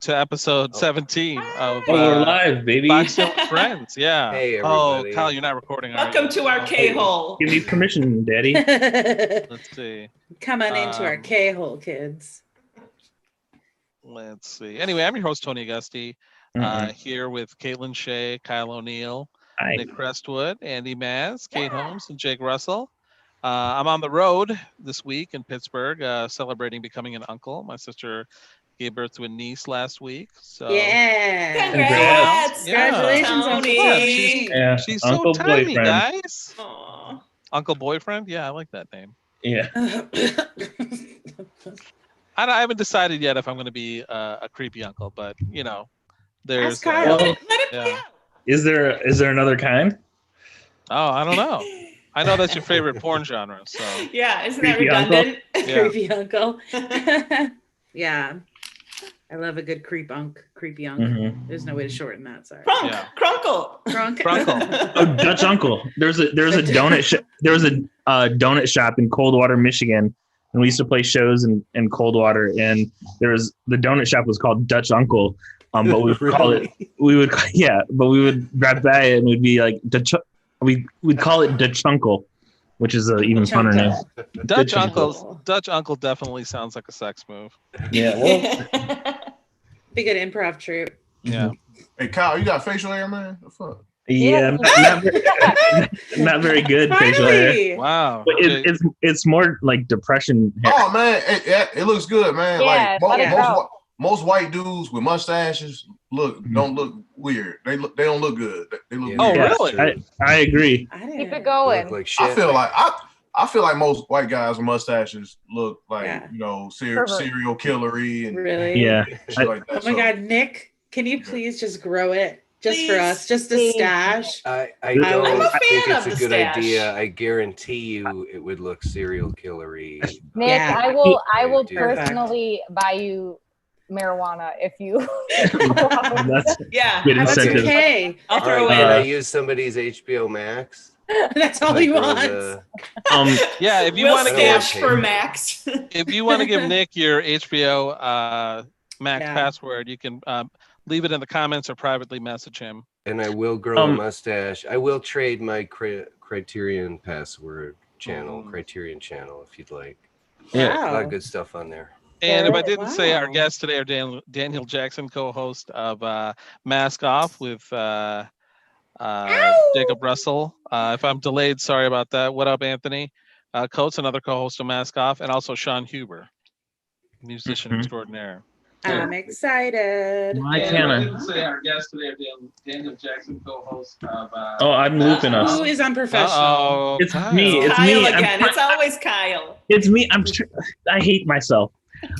to episode 17 of we're live, baby. Five Still Friends. Yeah. Hey, everybody. Oh, Kyle, you're not recording. Welcome to our K-hole. Give me permission, Daddy. Let's see. Come on into our K-hole, kids. Let's see. Anyway, I'm your host, Tony Augusti, here with Caitlin Shea, Kyle O'Neill, Hi. Nick Crestwood, Andy Maz, Kate Holmes, and Jake Russell. I'm on the road this week in Pittsburgh, celebrating becoming an uncle. My sister gave birth to a niece last week. So Yeah. Congrats. Congratulations, Tony. Uncle she's Uncle so tiny, boyfriend. guys. Aw. Uncle boyfriend? Yeah, I like that name. Yeah. I haven't decided yet if I'm going to be a creepy uncle, but you know, there's. Ask Kyle. Let it play Yeah. out. Is there another kind? Oh, I don't know. I know that's your favorite porn genre, so Yeah, isn't that Creepy uncle? redundant? yeah. Creepy uncle. Yeah. I love a good creepy uncle. Mhm. There's no way to shorten that. Sorry. Crunk, Yeah. Crunkle. Crunk. Crunkle. Oh, Dutch Uncle. There's a donut donut shop in Coldwater, Michigan, and we used to play shows in Coldwater, and the donut shop was called Dutch Uncle. But we would call it but we would drive by and we'd be like we'd call it Dutch Uncle, which is an even funner name. Dutch Uncle. Uncle definitely sounds like a sex move. Yeah. Well, Be good improv troupe. Yeah. Hey Kyle, you got facial hair, man? The fuck? yeah, not very good facial hair. Finally. Wow. But it's more like depression hair. Oh man, it looks good, man. Yeah, let it go. Most white dudes with mustaches don't look weird. They don't look good. They look Oh, weird. really? I agree. I didn't. Keep it going. Look like shit. I feel like most white guys with mustaches look like Yeah. Pervert. serial killery and Really? Yeah. shit like Oh that. my So, God, Nick, can you please just grow it just for Please. us, just a Please. stash? I I'm don't a think fan it's of a the good stash. idea. I guarantee you it would look serial killery. Nick, Yeah. I will Dude. personally buy you marijuana if you. That's Yeah, good That's incentive. okay. I'll All throw right, can I in. use somebody's HBO Max? That's all Like, he or wants. the- Yeah, if you We'll want to stash give- for Max. if you want to give Nick your HBO Max Yeah. password, you can leave it in the comments or privately message him. And I will grow a mustache. I will trade my Criterion password channel, Criterion channel, if you'd like. Yeah. A lot Wow. of good stuff on there. And if I Wow. didn't say, our guest today, our Daniel Jackson, co-host of Mask Off with Jacob Russell. If I'm delayed, sorry about that. What up, Anthony? Coates, another co-host of Mask Off, and also Sean Huber, musician extraordinaire. I'm excited. Why And can't if I I? didn't say, our guest today, Daniel Jackson, co-host of Oh, I'm looping us. Who is unprofessional? Uh-oh, It's Kyle. me. It's Kyle me. again. It's always Kyle. It's me. I hate myself.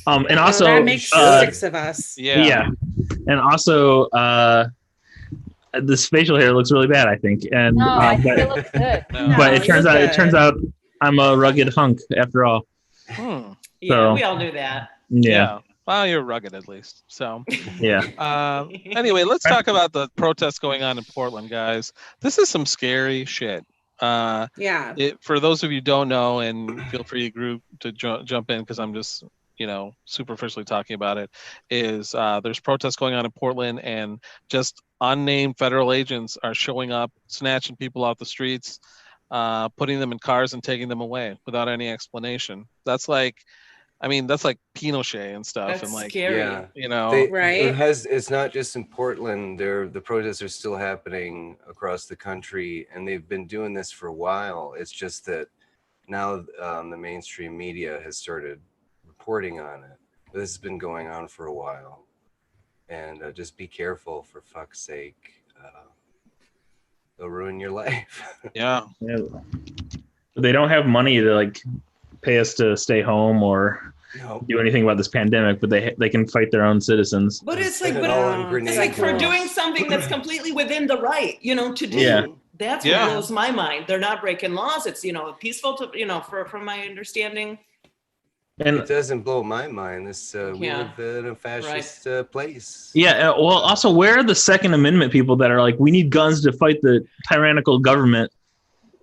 And also that makes 6 of us. Yeah. and also this facial hair looks really bad, I think. And No, I think it but, looks good. No. but it you turns look out good. I'm a rugged hunk after all. Hmm. Yeah, So- we all knew that. Yeah. Well, you're rugged at least. So Yeah. anyway, let's talk about the protests going on in Portland, guys. This is some scary shit. Yeah. For those of you who don't know, and feel free to jump in because I'm just superficially talking about it, is there's protests going on in Portland, and just unnamed federal agents are showing up, snatching people off the streets, putting them in cars and taking them away without any explanation. That's like Pinochet and stuff. That's and like, scary. Yeah. Right. It's not just in Portland. The protests are still happening across the country, and they've been doing this for a while. It's just that now the mainstream media has started reporting on it. This has been going on for a while, and just be careful, for fuck's sake. They'll ruin your life. yeah. They don't have money to like pay us to stay home or No. do anything about this pandemic, but they can fight their own citizens. But it's like, Spend it all on grenade it's like for balls. doing something that's completely within the right, to do. Yeah. That's Yeah. what blows my mind. They're not breaking laws. It's, peaceful to, from my understanding. And It doesn't blow my mind. We Yeah. live in a fascist place. yeah, well, also, where are the Second Amendment people that are like, we need guns to fight the tyrannical government?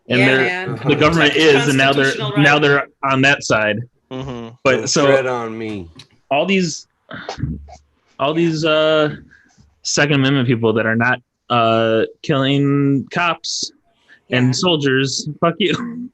And Yeah, man. the government Like is, and now constitutional right. now they're on that side. Mm-hmm. But Don't so tread on me. all these all these Second Amendment people that are not killing cops and soldiers. Fuck you.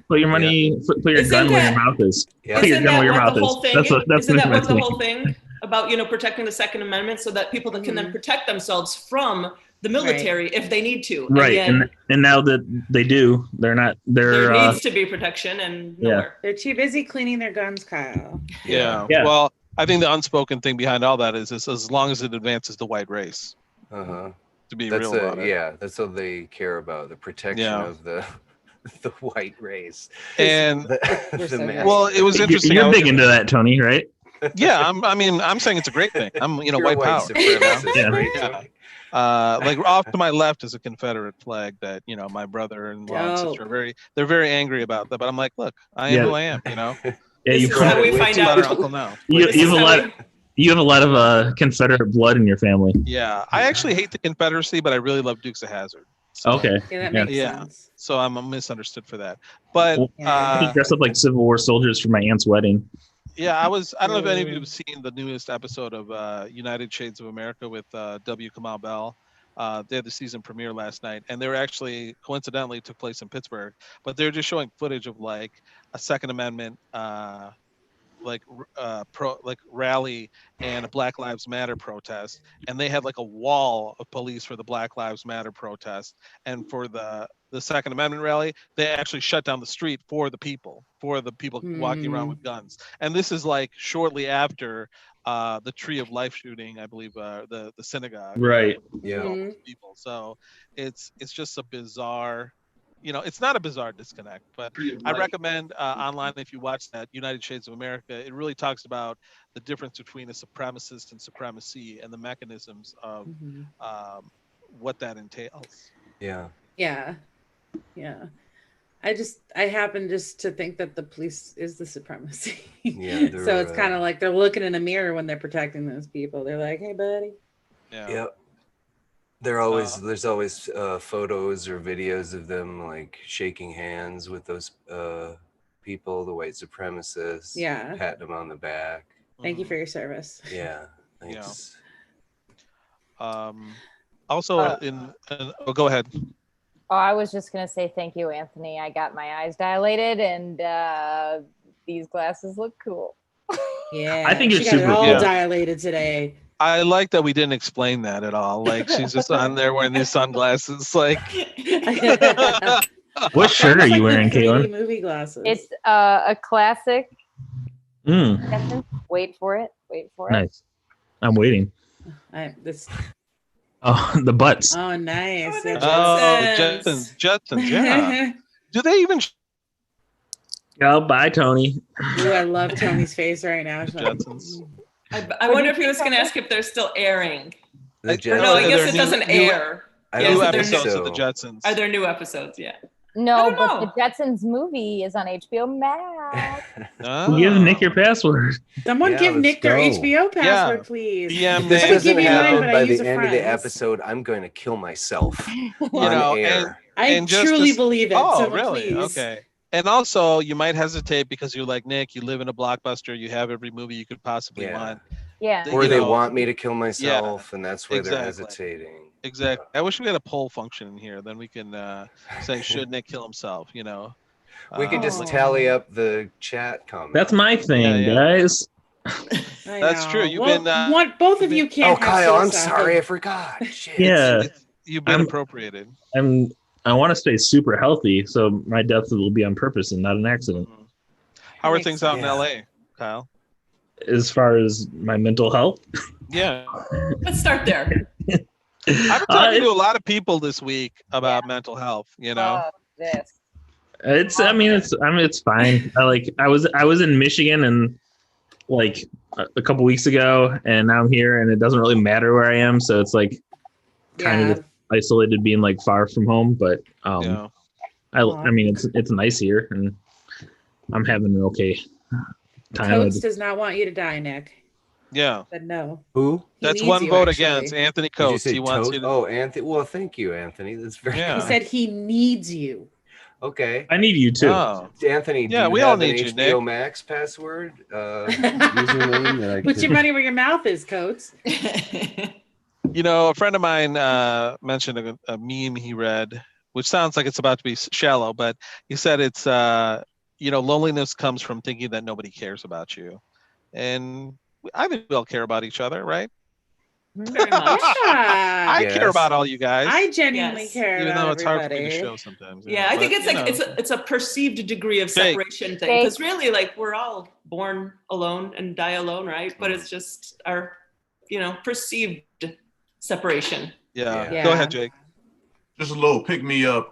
Put your money, put your Isn't gun where your that- mouth is. Yeah. Put your Isn't gun that where your what mouth the is. whole thing? That's Isn't that what the fundamentally. whole thing about protecting the Second Amendment so that people that can then protect themselves from the military if they need to. Right, And now that they do, they're not. there needs to be protection, and nowhere. They're too busy cleaning their guns, Kyle. Yeah. Yeah. Well, I think the unspoken thing behind all that is as long as it advances the white race. Uh-huh. To be That's real about it. Yeah, that's what they care about, the protection of the white race. And The well, it was interesting. You're big into that, Tony, right? Yeah, I'm saying it's a great thing. I'm You're white power. supremacist, right, Yeah. Tony? Like off to my left is a Confederate flag that my brother-in-law and sister they're very angry about that. But I'm like, look, I am who I am. Yeah, This you is how we find out. Uncle now. You have a lot of Confederate blood in your family. Yeah, I actually hate the Confederacy, but I really love Dukes of Hazzard. So, Okay. Yeah, that makes sense. So I'm misunderstood for that. But I dressed up like Civil War soldiers for my aunt's wedding. yeah, I don't know if any of you have seen the newest episode of United Shades of America with W. Kamau Bell. They had the season premiere last night, and they were actually coincidentally took place in Pittsburgh, but they're just showing footage of like a Second Amendment rally and a Black Lives Matter protest, and they had like a wall of police for the Black Lives Matter protest, and for the Second Amendment rally they actually shut down the street for the people walking around with guns. And this is like shortly after the Tree of Life shooting, I believe, the synagogue, right? Yeah. People. So it's just a bizarre, it's not a bizarre disconnect, but I recommend online, if you watch that United Shades of America, it really talks about the difference between a supremacist and supremacy and the mechanisms of what that entails. Yeah. I happen just to think that the police is the supremacy. Yeah. So it's kind of like they're looking in a mirror when they're protecting those people. They're like, hey, buddy. Yeah. Yep. There's always photos or videos of them like shaking hands with those people, the white supremacists. Yeah. Patting them on the back. Thank you for your service. Yeah. Thanks. Also, go ahead. Oh, I was just going to say thank you, Anthony. I got my eyes dilated, and these glasses look cool. Yeah. I think you're she got super it all cool. dilated today. I like that we didn't explain that at all. Like she's just on there wearing these sunglasses. Like, what shirt are you wearing, 3D Caitlin? movie glasses. It's a classic. Mm. Wait for it. Wait for it. Nice. I'm waiting. Oh, the butts. Oh, nice. Oh, The Jetsons. Yeah. Do they even? Oh, bye, Tony. Ooh, I love Tony's face right now. Jetsons. I wonder if he was going to ask if they're still airing. The No, Jetsons. I guess it doesn't air. New Yes, episodes of the Jetsons. Are there new episodes? Yeah. No, I don't but know. the Jetsons movie is on HBO Max. Give Nick your password. Someone Yeah, give let's Nick their go. HBO password, Yeah. please. Yeah, If this I would doesn't give you mine, happen but I by use the a end of the friend's. episode, I'm going to kill myself on know, air. I And just truly to- believe it. Oh, so really? please. Okay. And also, you might hesitate because you're like, Nick, you live in a Blockbuster. You have every movie you could possibly Yeah. want. Yeah. Or You they know, want me to kill myself, and that's why they're exactly. hesitating. Exactly. I wish we had a poll function in here. Then we can say, should Nick kill himself? We could just Oh. tally up the chat comments. That's my thing, Yeah. guys. I That's know. true. You've Well, been, both of you can't. Oh, have Kyle, I'm suicide. sorry, I forgot. Shit. Yeah, You've been I'm- appropriated. I want to stay super healthy, so my death will be on purpose and not an accident. How are Makes things out in sense. LA, Kyle? As far as my mental health, Yeah. Let's start there. I've been talking to a lot of people this week about mental health, This. it's fine. I was in Michigan and like a couple weeks ago, and now I'm here, and it doesn't really matter where I am, so it's like kind of isolated, being like far from home. But yeah. I mean it's nice here, and I'm having an okay time. Coates does not want you to die, Nick. Yeah. Said no. Who? He That's needs one you, vote actually. against Anthony Did you Coates. say He wants Toad? you to. Oh, Anthony. Well, thank you, Anthony. That's very Yeah. He said he needs you. Okay. I need you too. Oh, Anthony, do Yeah, you we all have an need you, HBO Nick. Max password username that I Put could? your money where your mouth is, Coates. you know, a friend of mine mentioned a meme he read, which sounds like it's about to be shallow, but he said it's loneliness comes from thinking that nobody cares about you, and I think we all care about each other, right? Very much. I Yeah. care Yes. about all you guys, I genuinely Yes. care even about though it's hard for me to everybody. show sometimes. Yeah, I think but, it's like it's a perceived degree of Jake. separation thing, because really, like, we're all born alone and die alone, right? But it's just our, perceived separation. yeah. Yeah. Go ahead, Jake. Just a little pick me up.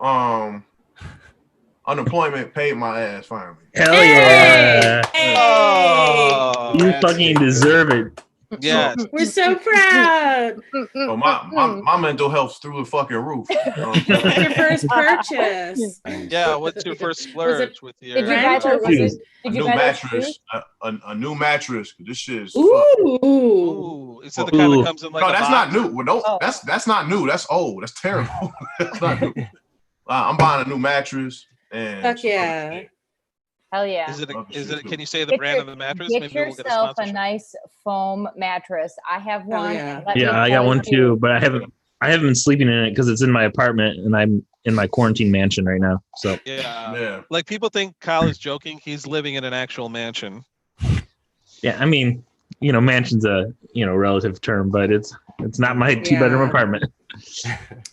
Unemployment paid my ass finally. Hell Hey! yeah! Hey! Oh, You fucking deserve it. yes. We're so proud. So my mental health's through the fucking roof. What's your first purchase? Yeah. What's your first Was it- splurge with your? Did you Rent guys or was did A you new guys mattress. A new mattress. This shit is. Ooh. Ooh, is it the kind Ooh. that comes in like No, a that's box? not new. Well, no, Oh. that's not new. That's old. That's terrible. That's not new. I'm buying a new mattress and Fuck some other yeah. shit. Hell yeah. Is it? Love the Is shit it? too. Can you say the Get brand your- of the mattress? Get Maybe we'll get a yourself a sponsorship. nice foam mattress. I have Hell one. yeah. and let me Yeah, I got tell one you, too, but I haven't been sleeping in it because it's in my apartment and I'm in my quarantine mansion right now. So Yeah. Yeah. Like people think Kyle is joking. He's living in an actual mansion. yeah, I mean, mansion's a relative term, but it's not my 2-bedroom Yeah. apartment.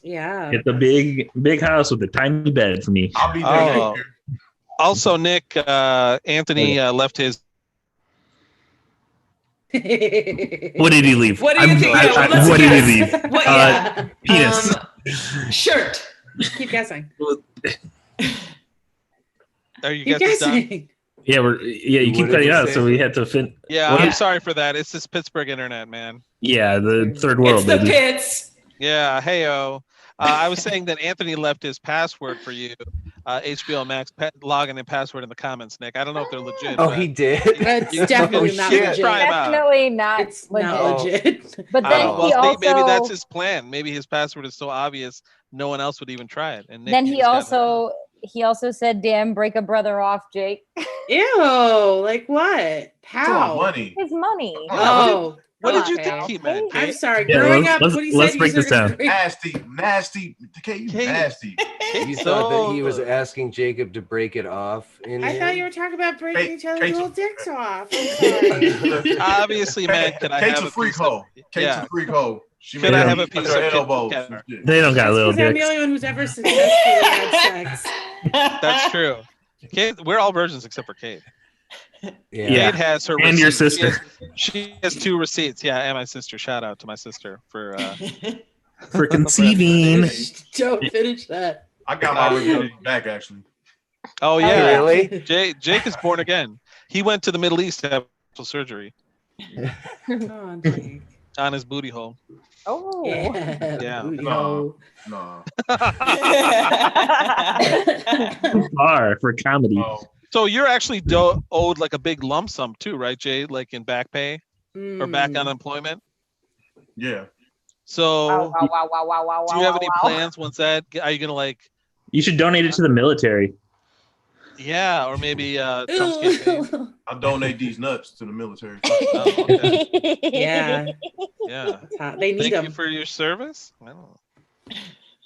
Yeah. It's a big house with a tiny bed for me. I'll be there Oh. next year. Also, Nick, Anthony left his. What did he leave? What do you think? Yeah, let's what did guess. he leave? What? Yeah. Penis. Shirt. Keep guessing. Are you Keep guys done? guessing. Yeah, you What keep did cutting he out, say? so we had to fit. Yeah, What? I'm sorry for that. It's this Pittsburgh internet, man. Yeah, the third world, It's the baby. pits. Yeah, heyo. I was saying that Anthony left his password for you, HBO Max login and password in the comments, Nick. I don't know if they're legit. Oh, but he did. It's you definitely can- not you can legit. try 'em out. Definitely not It's legit. not legit. But then Oh. he Well, also maybe that's his plan. Maybe his password is so obvious, no one else would even try it. And Nick, then you he just got also said, "Damn, break a brother off, Jake." Ew. Like what? It's all How? money. His money. Oh. What did you okay. think he meant, I'm Kate? sorry. Yeah, Growing let's- up, let's- what he let's said, break this down. Nasty. Okay, you Kate. nasty. You thought that he was asking Jacob to break it off in I him? thought you were talking about breaking Kate- each other's Kate's- little dicks off. I'm sorry. Obviously, man, could I Kate's have a freak piece of- hoe. Kate's Yeah. a freak hoe. She Could made I her have a eat with piece her of elbows. kid- and shit. They don't got That's little because I'm the dicks. only one who's ever successfully had sex. That's true. Kate, we're all virgins except for Kate. Yeah. Kate has her And your receipts. sister. She has 2 receipts. Yeah, and my sister. Shout out to my sister for For conceiving. Don't finish that. I got my virginity back actually. Oh Oh, yeah. yeah. Really? Jake is born again. He went to the Middle East to have surgery Come on, Jake. on his booty hole. Oh. Yeah. Yeah. Booty No. hole. No. Too far for comedy. No. So you're actually owed like a big lump sum too, right, Jay? Like in back pay or back Mm. unemployment. Yeah. So Wow. do you have any plans once that? Are you gonna like? You should donate it to the military. Yeah, or maybe Trump's campaign. I donate these nuts to the military. Oh, okay. Yeah. Yeah. That's hot. They need Thank you them. for your service. I don't know.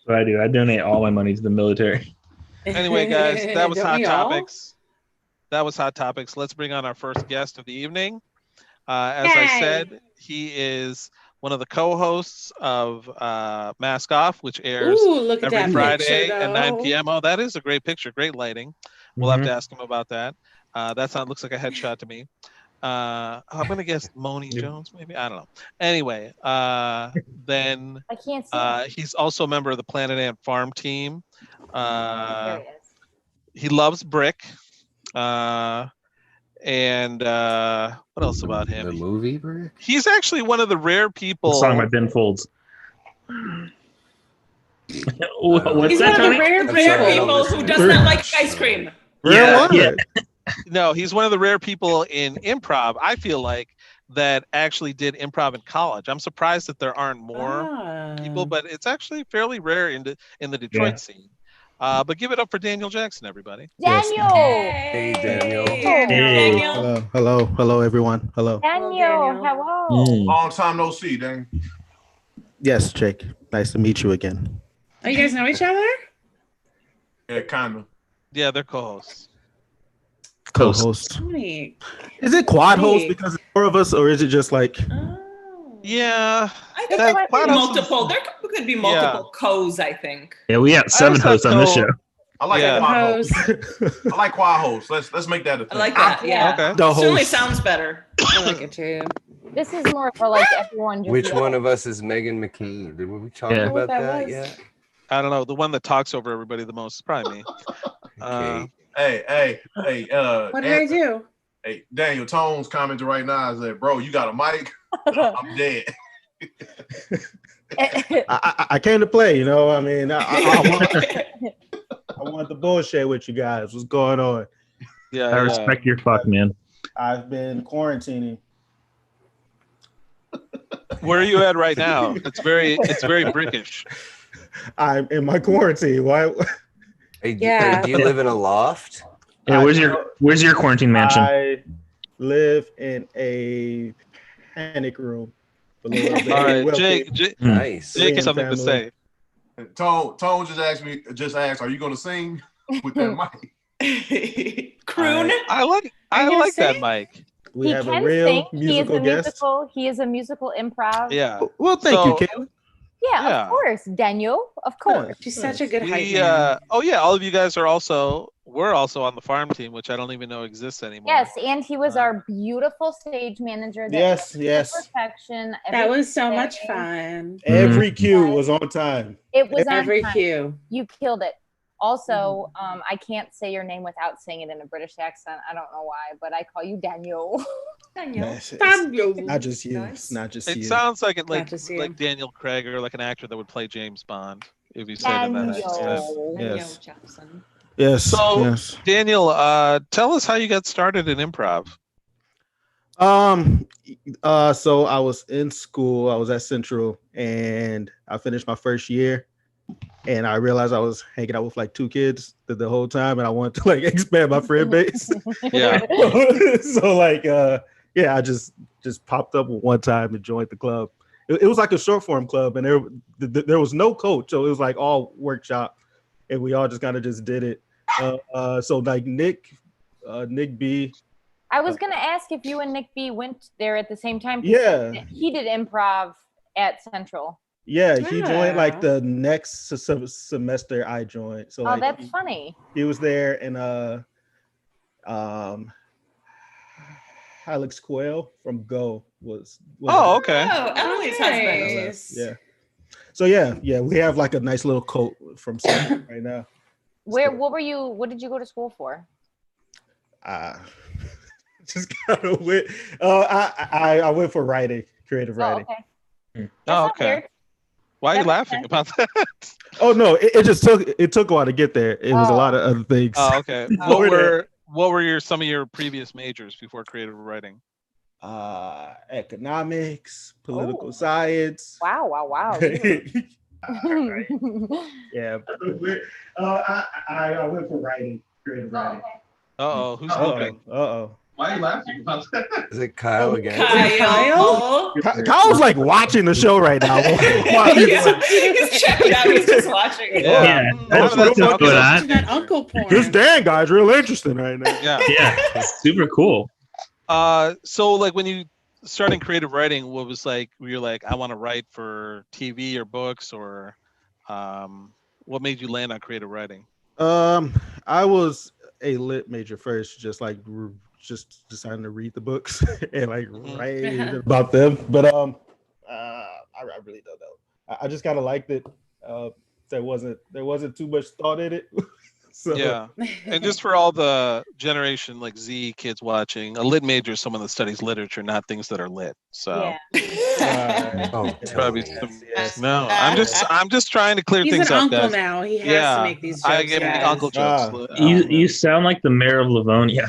So I do. I donate all my money to the military. Anyway, guys, that was Don't Hot we all? Topics. That was Hot Topics. Let's bring on our first guest of the evening. As I Yay. said, he is one of the co-hosts of Mask Off, which airs Ooh, look at every that Friday picture, at 9 though. p.m. Oh, that is a great picture. Great lighting. We'll have Mhm. to ask him about that. Looks like a headshot to me. I'm going to guess Moni Jones, maybe. I don't know. Anyway, then I can't see. he's also a member of the Planet Ant Farm team. There he is. He loves brick. And what else about The him? movie, bro? He's actually one of the rare The people. song by Ben Folds. What's He's that, one of Tony? the rare I'm people. sorry, I don't People listen who to does it. not like ice cream. Yeah, yeah. No, he's one of the rare people in improv, I feel like, that actually did improv in college. I'm surprised that there aren't more people, but it's actually fairly rare in the Detroit scene. But give it up for Daniel Jackson, everybody. Daniel. Hey, Daniel. Hey. Hello, everyone. Hello. Daniel. Hello. Long time no see, dang. Yes, Jake. Nice to meet you again. Oh, you guys know each other? Yeah, kind of. Yeah, they're co-hosts. Co-host. Sweet. Is it quad host Sweet. because it's 4 of us, or is it just like? Oh. Yeah. I think That there quad could be host is- multiple. There could be multiple co's. I think. Yeah, we got 7 thought hosts on this co- show. I like Yeah. quad host. Host. I like quad host. Let's make that a I thing. like that. Yeah. Okay. The Certainly host. sounds better. I like it too. This is more for like everyone. Just Which one yelling. of us is Megan McKean? Did we talk Yeah. about That that was. yet? I don't know. The one that talks over everybody the most is probably me. Okay. Hey. What did I do? Hey, Daniel Tones commenting right now is that, bro, you got a mic? I'm dead. I came to play. I mean, I want the bullshit with you guys. What's going on? Yeah. I respect your fuck, man. I've been quarantining. Where are you at right now? It's very British. I'm in my quarantine. Why? Hey, Yeah. do you live in a loft? Yeah, where's your quarantine mansion? I live in a panic room. All right, Jake. Nice. Jake has something to Family. say. Tone just asked, are you gonna sing with that mic? Croon. I like that, sing? Mike. We He have a can real sing. musical guest. He is a musical improv. Yeah. Well, thank So- you, Caitlin. Yeah, Yeah. of course, Daniel. Of course. She's such a good hype We man. oh yeah, all of you guys we're also on the farm team, which I don't even know exists anymore. Yes, and he was our beautiful stage manager. That Yes, did yes. Perfection. That was so every much day. fun. Every cue was on time. It was on Every time. cue. You killed it. Also, I can't say your name without saying it in a British accent. I don't know why, but I call you Daniel. Daniel. It's Daniel. not just you. Nice. It's not just It you. sounds like it Not just you. like Daniel Craig or like an actor that would play James Bond if you said it in that accent. Daniel. Daniel Yes. Jackson. Yes. So- yes. Daniel, tell us how you got started in improv. So I was in school. I was at Central, and I finished my first year. And I realized I was hanging out with like 2 kids the whole time, and I wanted to like expand my friend base. Yeah. So like, yeah, I just popped up one time and joined the club. It was like a short form club, and there was no coach, so it was like all workshop, and we all just kind of just did it. So like Nick B. I was gonna ask if you and Nick B went there at the same time. Yeah. He did improv at Central. Yeah, he joined like Ah. the next semester I joined. So Oh, like that's funny. he was there, and Alex Quayle from Go was Oh, okay. Oh, Emily's husband. Nice. yeah. So yeah, we have like a nice little coat from Central right now. What did you go to school for? Just kind of went. I went for writing, creative Oh, writing. okay. That's Oh, not okay. weird. Why are you That makes laughing sense. about that? Oh no, it just took a while to get there. It was a Oh. lot of other things. Oh, okay. What were some of your previous majors before creative writing? Economics, political Oh. science. Wow. Right. Yeah. I went for writing, creative writing. Uh-oh, who's Uh-oh. looping? Uh-oh. Why are you laughing about that? Is it Kyle again? Kyle. Kyle's like watching the show right now. He's checked out. He's just watching. Yeah, that's That's what's going on. Watching that uncle porn. This Dan guy's real interesting right now. Yeah. Yeah, it's super cool. So like when you started creative writing, what was like, were you like, I want to write for TV or books, or what made you land on creative writing? I was a lit major first, just like just deciding to read the books and like write about them. But I really don't know. I just kind of liked it. There wasn't too much thought in it. So Yeah. And just for all the generation like Z kids watching, a lit major is someone that studies literature, not things that are lit. So Yeah. Oh, probably Tony. yes. no, I'm just trying to clear He's things an up, uncle guys. now. He has Yeah, to make these jokes. I get guys. uncle jokes. Ah. You sound like the mayor of Livonia.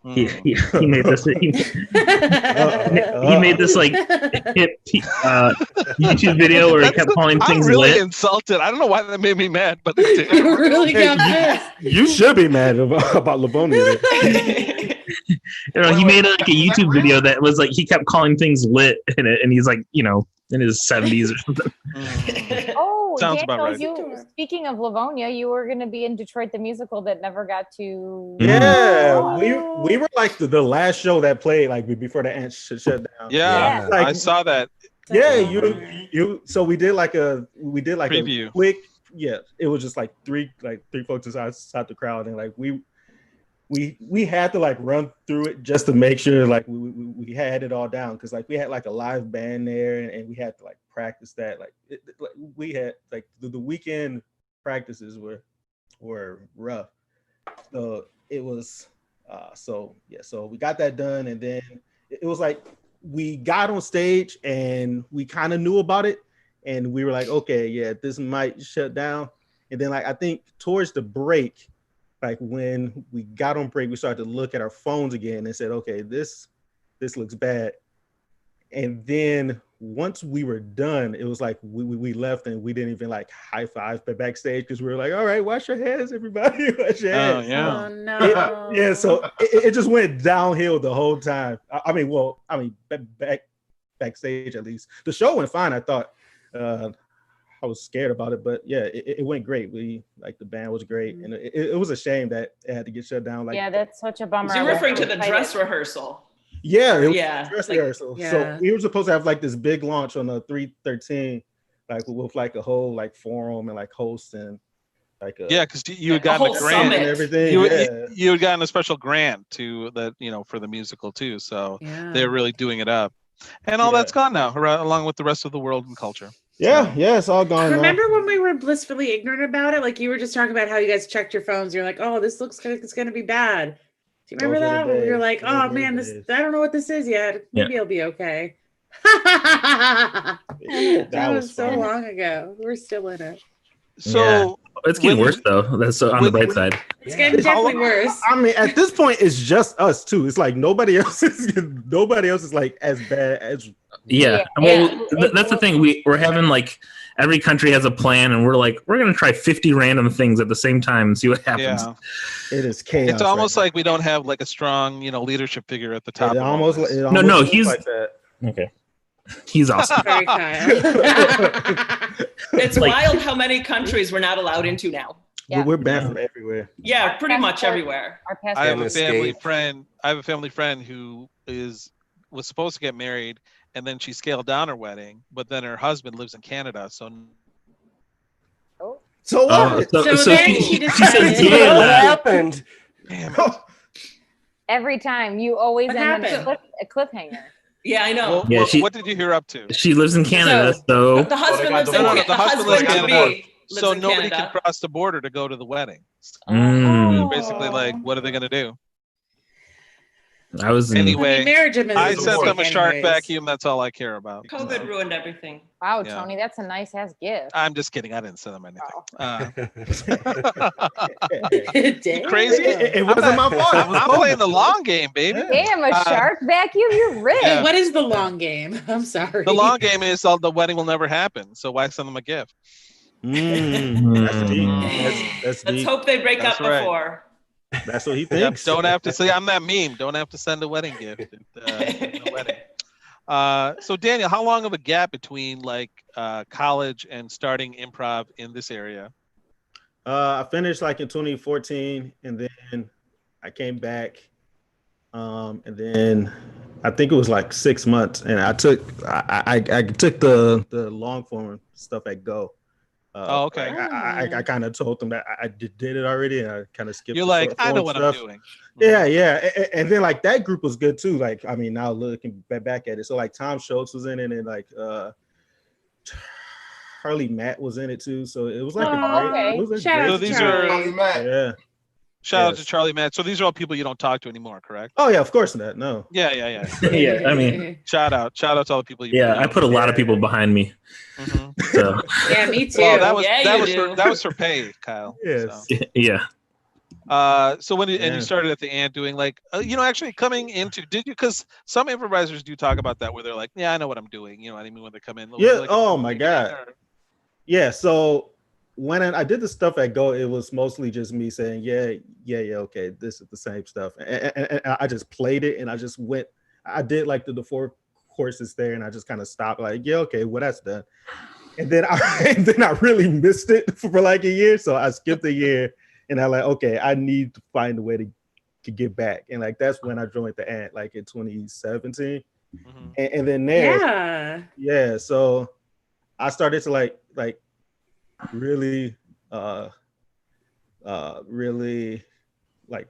He made this. He made this like hip YouTube video where he kept calling I'm things really lit. insulted. I don't know why that made me mad, but it did. You really got pissed. You should be mad about Livonia. You know, he made like a YouTube video that was like he kept calling things lit in it, and he's like, you know, in his 70s or something. Oh, Sounds Daniel, about right. Speaking of Livonia, you were going to be in Detroit the musical that never got to. Yeah, we were like the last show that played like before the ants shut down. Yeah, Like, I saw that. Yeah, you. So we did like a Preview. a quick. Yeah, it was just like three folks inside the crowd, and like we had to like run through it just to make sure like we had it all down, because like we had like a live band there, and we had to like practice that. Like we had like the weekend practices were rough, so it was so we got that done, and then it was like we got on stage and we kind of knew about it, and we were like, okay, yeah, this might shut down. And then like I think towards the break, like when we got on break, we started to look at our phones again and said, okay, this looks bad. And then once we were done, it was like we left, and we didn't even like high five backstage, because we were like, all right, wash your hands, everybody. Wash your hands. Oh, yeah. Oh no. Yeah, so it just went downhill the whole time. I mean, backstage at least. The show went fine, I thought. I was scared about it, but yeah, it went great. We like the band was great, and it was a shame that it had to get shut down. Like, yeah, that's such a bummer. So you're referring to the dress rehearsal. yeah, it was Yeah, a dress like- rehearsal. Yeah. So we were supposed to have like this big launch on the 313, like with like a whole like forum and like host and like a Yeah, because you had A gotten whole a grant. summit. and everything. You had gotten a special grant to that, for the musical too. So Yeah. they're really doing it up, and all Yeah. that's gone now, along with the rest of the world and culture. Yeah, it's all gone now. Remember when we were blissfully ignorant about it? Like you were just talking about how you guys checked your phones. You're like, oh, this looks like it's going to be bad. Do you remember Those were that? the When you're days. like, Those oh were man, the this days. I don't know what this is yet. Maybe it'll be okay. That That was was so fun. long ago. We're still in it. So It's getting When- worse though. That's on the bright side. It's getting definitely worse. I mean, at this point, it's just us too. It's like nobody else is like as bad as. Yeah. Yeah. Well, that's the thing. We're having like every country has a plan, and we're gonna try 50 random things at the same time and see what happens. yeah, It is chaos. it's almost right like we don't have like a strong, leadership figure at the now. top. It of all almost. this. It No, almost he's- like that. Okay. He's awesome. Sorry, Kyle. It's Like- wild how many countries we're not allowed into now. Yeah. We're banned from everywhere. Yeah, pretty much Passport. everywhere. Our I passport. have a Escape. family friend who was supposed to get married, and then she scaled down her wedding, but then her husband lives in Canada, so So what? So then she she decided- says, What yeah. happened? damn it. Every time you always What end on happened? a cliffhanger. Yeah, I know. Well, Yeah, what did you hear up to? She lives in Canada, so The husband got lives in divorced. The husband lives in to Canada. be lives So in nobody Canada. can cross the border to go to the wedding. Mm. They're basically like, what are they going to do? I was in, Anyway, marriage I administration sent them a shark anyways. vacuum. That's all I care about. COVID ruined everything. Wow, Yeah. Tony, that's a nice ass gift. I'm just kidding. I didn't send them anything. Damn. Crazy? It wasn't my fault. It was I'm playing the long game, baby. Damn, a shark vacuum? You're rich. Yeah. What is the long game? I'm sorry. The long game is the wedding will never happen. So why send them a gift? That's deep. That's Let's deep. hope they break That's up right. before. That's what he Yep, thinks. don't have to say I'm that meme. Don't have to send a wedding gift at the wedding. So Daniel, how long of a gap between like college and starting improv in this area? I finished like in 2014, and then I came back, and then I think it was like 6 months, and I took the long form stuff at Go. Oh, okay. I kind of told them that I did it already, and I kind of skipped. You're the like, short I know form what stuff. I'm doing. Yeah. And then like that group was good too. Like, I mean, now looking back at it, so like Tom Schultz was in it, and like Charlie Matt was in it too. So it was like Oh, okay. it was a Shout out So to these Charlie. are yeah. shout out to Yes. Charlie Matt. So these are all people you don't talk to anymore, correct? Oh yeah, of course not. No. Yeah. yeah, I mean, Shout out to all the people. yeah, I put a lot of people behind me. Mhm. So Yeah, me too. Well, that was Yeah, that you was do. that was for pay, Kyle. Yes. So. yeah. So when and you started at the Ant doing like, actually coming into, did you? Because some improvisers do talk about that where they're like, yeah, I know what I'm doing. You know what I mean? When they come in. Yeah. Like Oh my God. Yeah. So when I did the stuff at Go, it was mostly just me saying, yeah, okay, this is the same stuff, and I just played it, and I just went. I did like the 4 courses there, and I just kind of stopped. Like, yeah, okay, well that's done. And then I really missed it for like a year, so I skipped a year, and I like, okay, I need to find a way to get back, and like that's when I joined the Ant, like in 2017, and then there, yeah, so I started to like really really hear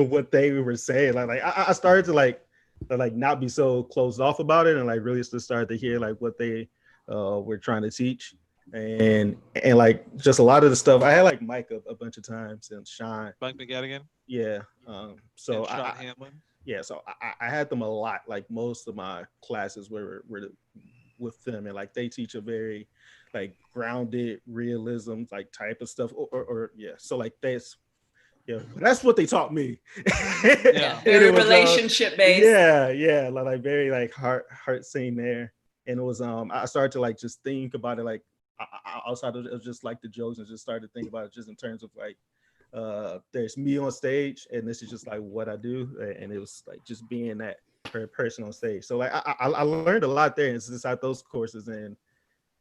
what they were saying. Like I started to like not be so closed off about it, and like really just started to hear like what they were trying to teach, and like just a lot of the stuff. I had like Mike a bunch of times and Sean. Mike McGadigan. Yeah. So and Sean Hamlin. Yeah. So I had them a lot. Like most of my classes were with them, and like they teach a very like grounded realism like type of stuff or yeah, so like that's what they taught me. Very relationship based. Yeah, like very like heart scene there, and it was I started to like just think about it like outside of just like the jokes, and just started to think about it just in terms of like there's me on stage, and this is just like what I do, and it was like just being that person on stage. So like I learned a lot there, and it's inside those courses, and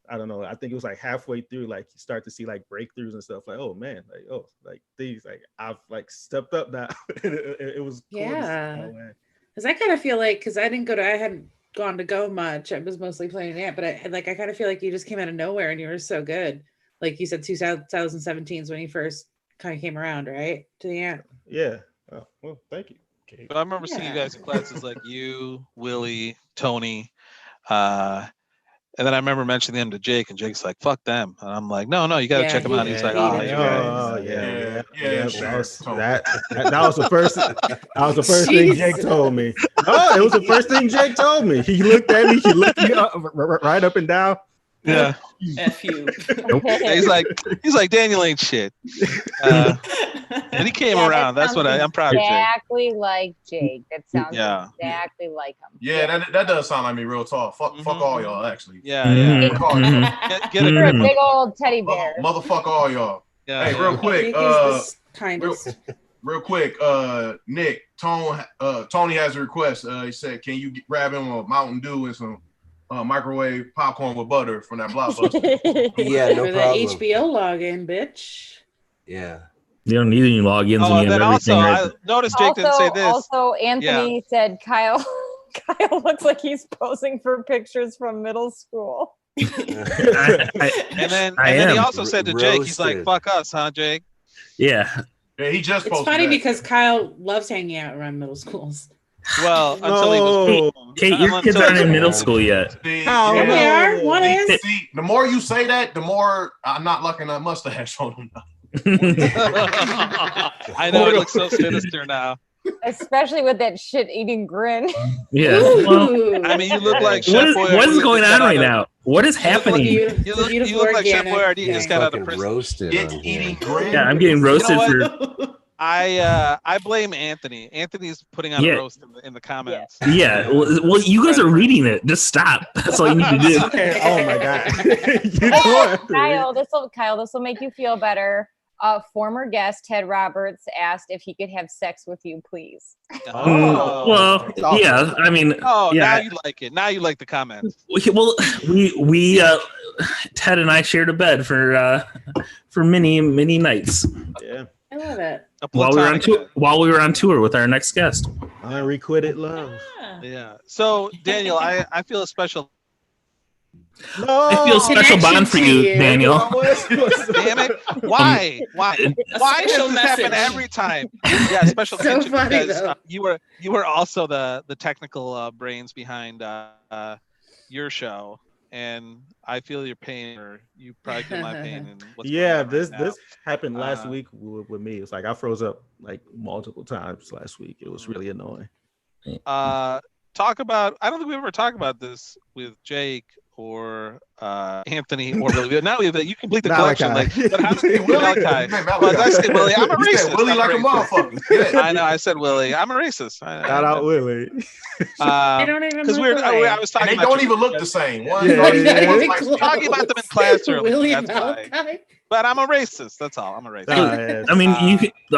I don't know, I think it was like halfway through, like you start to see like breakthroughs and stuff, like, oh man, like, oh, like these, like I've like stepped up now. it was cool. Yeah, because I kind of feel like, because I hadn't gone to Go much, I was mostly playing Ant, but I kind of feel like you just came out of nowhere and you were so good. Like you said, 2017 is when you first kind of came around, right, to the Ant. Yeah. Oh, well, thank you. Okay. But I remember seeing you guys in classes like you, Willie, Tony, and then I remember mentioning them to Jake, and Jake's like, "Fuck them," and I'm like, "No, you got to check them out." And he's like, "Oh, yeah. That was the first. That was the first thing Jake told me. Oh, it was the first thing Jake told me. He looked at me. He looked me up, right up and down. Yeah. F you. He's like, Daniel ain't shit. And he came around. That's what I'm proud of. Exactly like Jake. That sounds exactly like him. Yeah, that does sound like me real talk. Fuck all y'all, actually. Yeah. Fuck all y'all. Get a big old teddy bear. Motherfuck all y'all. Yeah. Hey, real quick. Real quick. Nick, Tony has a request. He said, "Can you grab him a Mountain Dew and some microwave popcorn with butter from that Blockbuster?" Yeah, no for problem. The HBO login, bitch. Yeah. You don't need any logins when you have everything I noticed Jake didn't say this. Also, Anthony said Kyle looks like he's posing for pictures from middle school. And then he also said to Jake, he's like, "Fuck us, huh, Jake?" Yeah. Yeah, he just. It's funny because Kyle loves hanging out around middle schools. Well, until he was. Kate, your kids aren't in middle school yet. They are. One is. See, the more you say that, the more I'm not liking that mustache on him. I know, it looks so sinister now. Especially with that shit-eating grin. Yeah. Well, I mean, you look like Chef Boyardee. What is going on right now? What is happening? You look like Chef Boyardee just got out of prison. Roasted. It's eating grin. Yeah, I'm getting roasted for. I blame Anthony. Anthony's putting on a roast in the comments. Yeah. Well, you guys are reading it. Just stop. That's all you need to do. Oh my God. Kyle, this will make you feel better. Former guest Ted Roberts asked if he could have sex with you, please. Well, yeah. I mean, now you like it. Now you like the comments. Well, we Ted and I shared a bed for many nights. Yeah. I love it. While we were on tour with our next guest. Unrequited love. Yeah. So Daniel, I feel a special. No, I feel a special bond for you, Daniel. Damn it! Why does this happen every time? Yeah, special mention because you were also the technical brains behind your show, and I feel your pain, or you probably feel my pain. And what's this happened last week with me. It's like I froze up like multiple times last week. It was really annoying. Talk about. I don't think we ever talked about this with Jake or Anthony or Willie. Now that you complete the Malachi. collection, like, but how does it Willie? Malachi? Hey, Well, I said Willie. I'm a You said racist. Willie I'm like a racist. motherfucker. Yeah. I know. I said Willie. I'm a racist. Shout out Willie. I don't even Because look alike. I was And talking they about don't you- even look the same. One Yeah, dark yeah, skin, yeah. one's light skin. talking about them in class earlier. Willie That's why. Malachi. But I'm a racist. That's all. I'm a racist. Yes. I mean,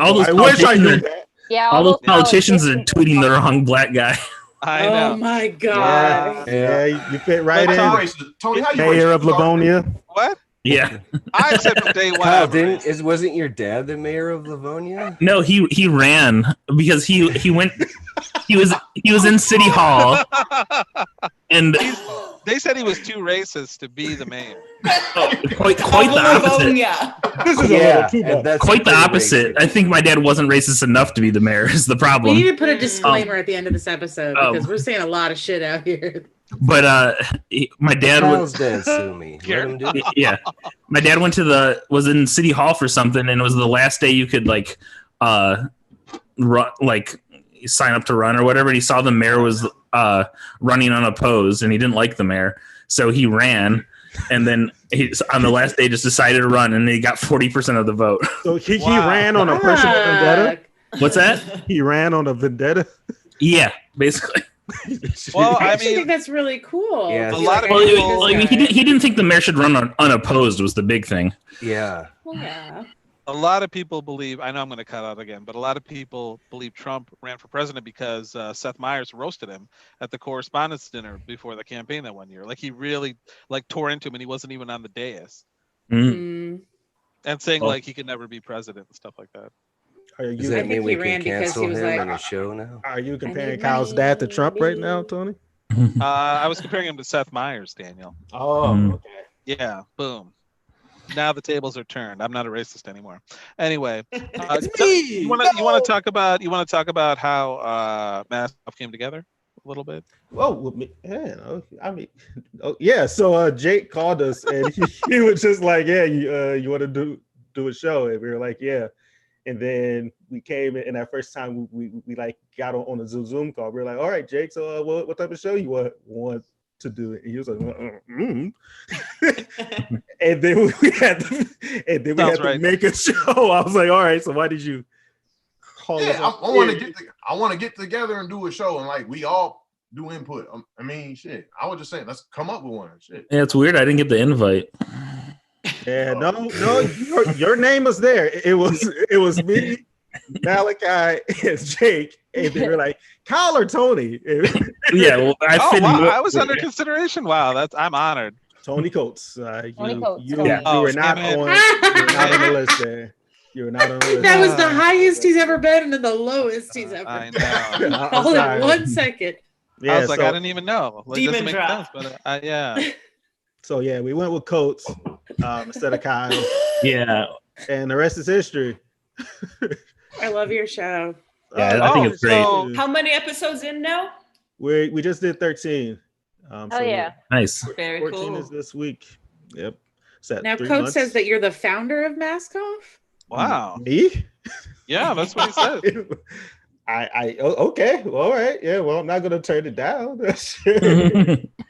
all those I wish I politicians knew are- that. Yeah, all those politicians are politicians tweeting the wrong black guy. I know. Oh my god. Yeah, you fit right But How you in. racist? Tony, how you Mayor racist? of Livonia. What? Yeah. I said from day one. Kyle, I'm racist. wasn't your dad the mayor of Livonia? No, he ran because he went. He was in City Hall, and They said he was too racist to be the mayor. quite the opposite. Yeah. This is a little too much. Quite the opposite. I think my dad wasn't racist enough to be the mayor. Is the We problem. need to put a disclaimer at the end of this episode because we're saying a lot of shit out here. But my dad Kyle's was. dad sue me. Let him do it. Yeah, my dad was in City Hall for something, and it was the last day you could run, sign up to run or whatever. And he saw the mayor was running unopposed, and he didn't like the mayor, so he ran. And then he, on the last day, just decided to run, and he got 40% of the vote. So he ran on a personal vendetta. What's that? He ran on a vendetta. Yeah, basically. Well, I I actually mean, think that's really cool. Yeah. A lot of Well, people- he didn't think the mayor should run unopposed was the big thing. Yeah. Well, yeah. a lot of people believe. I know I'm going to cut out again, but a lot of people believe Trump ran for president because Seth Meyers roasted him at the correspondence dinner before the campaign that one year. Like he really tore into him, and he wasn't even on the dais, Mm. and saying Oh. like he could never be president and stuff like that. Are Does you, that think mean he we ran can because he cancel was him like- on the show now? are you comparing need Kyle's money, dad to Trump right now, baby. Tony? I was comparing him to Seth Meyers, Daniel. Oh, okay. Yeah, boom. Now the tables are turned. I'm not a racist anymore. Anyway, me. you want to talk about how Mass came together a little bit? Well, with me, yeah, I mean, yeah. So Jake called us, and he was just like, "Yeah, you want to do a show?" And we were like, "Yeah." And then we came in, and that first time we like got on a Zoom call. We were like, "All right, Jake. So what type of show you want to do?" And he was like, and then we had to make a show. I was like, "All right. So why did you call us?" Yeah, I want to get together and do a show, and like we all do input. I mean, shit. I was just saying, let's come up with one. Shit. Yeah, it's weird. I didn't get the invite. Yeah, no, your name was there. It was me, Malachi, and Jake, and they were like, Kyle or Tony. Yeah, well, I was under consideration. Wow, I'm honored. Tony Coates. Tony You Coates. were not on the list there. You were not on the list. That was the highest he's ever been and then the lowest he's ever I been. know. All in 1 second. Yeah, I was like, I didn't even know. Like, Demon doesn't make drop. sense, but yeah. So yeah, we went with Coates instead of Kyle, Yeah, and the rest is history. I love your show. Yeah, I think it's great. So, How many episodes in now? We just did 13. Oh yeah. nice. Very 14 cool. is this week. Yep. Set Now, 3 Coach months. says that you're the founder of Maskoff. wow. Me? Yeah, that's what he said. Okay, well, all right, yeah. Well, I'm not gonna turn it down.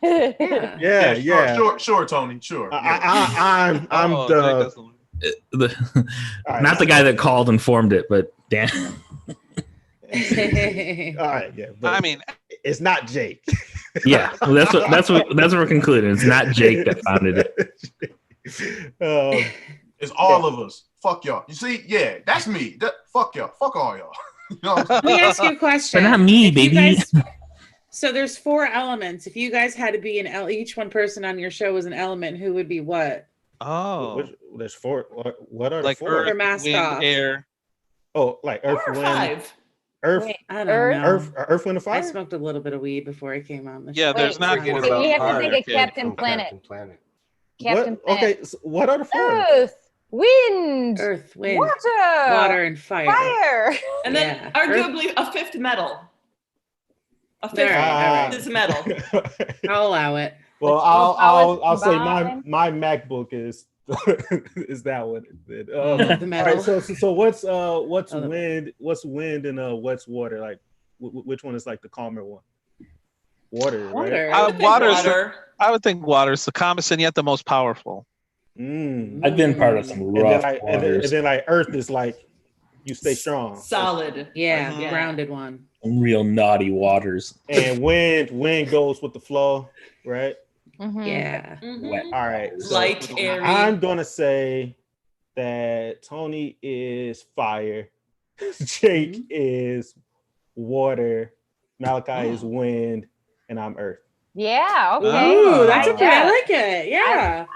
Yeah. yeah. Sure, Tony. Sure. I'm Oh, the. Jake doesn't- Not the guy that called and formed it, but damn. All right, yeah. But I mean, it's not Jake. Yeah, well, that's what we're concluding. It's not Jake that founded it. It's all of us. Fuck y'all. You see? Yeah, that's me. Fuck y'all. Fuck all y'all. You know what I'm Let me ask you a question. But not me, If you baby. So there's 4 elements. If you guys had to be each one person on your show was an element, who would be what? oh, There's 4. What are like the 4? earth, mask wind, off. air. Oh, like Earth, Or Wind, 5. Earth, Wait, I don't Earth? know. Earth, Wind, and I Fire. smoked a little bit of weed before I came on the show. Yeah, there's Wait, not Forget one so about you have to Fire think of Kid Captain from Planet. Captain Planet. Captain Planet. Okay, so what are the 4? Earth, wind, Earth, wind, water, water, and fire. fire. And then Yeah. arguably a 5th metal. A 5th All right. is metal. I'll allow it. Well, Let's go I'll say combine. my MacBook is is that one. The All right, metal. so what's the- wind? What's wind and what's water? Like which one is like the calmer one? Water, right? Water. I would think Water's water. I would think water is the calmest and yet the most powerful. I've been part of some And then rough like waters. and then like Earth is like you stay strong. Solid. Yeah, Mhm. grounded one. Some real naughty waters. And wind goes with the flow, right? Mhm. Yeah. Mhm. Wet. All right. So Light, airy. I'm gonna say that Tony is fire, Jake is water, Malachi is wind, and I'm earth. Yeah. Okay. Ooh, that's Oh. okay. I like it. Yeah.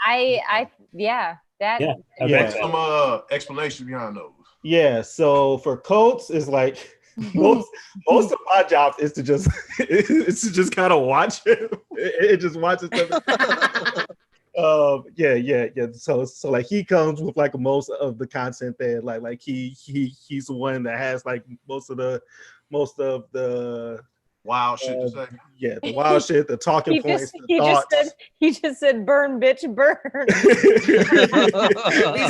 Yeah. That. Yeah. I Yeah. bet so. Some explanation behind those. Yeah. So for Colts, is like most of my job is to just kind of watch him. It just watches them. Yeah. So like he comes with like most of the content there. Like he's the one that has like most of the Wild shit to say. yeah, the wild shit, the talking points, the thoughts. He just said burn, bitch, burn.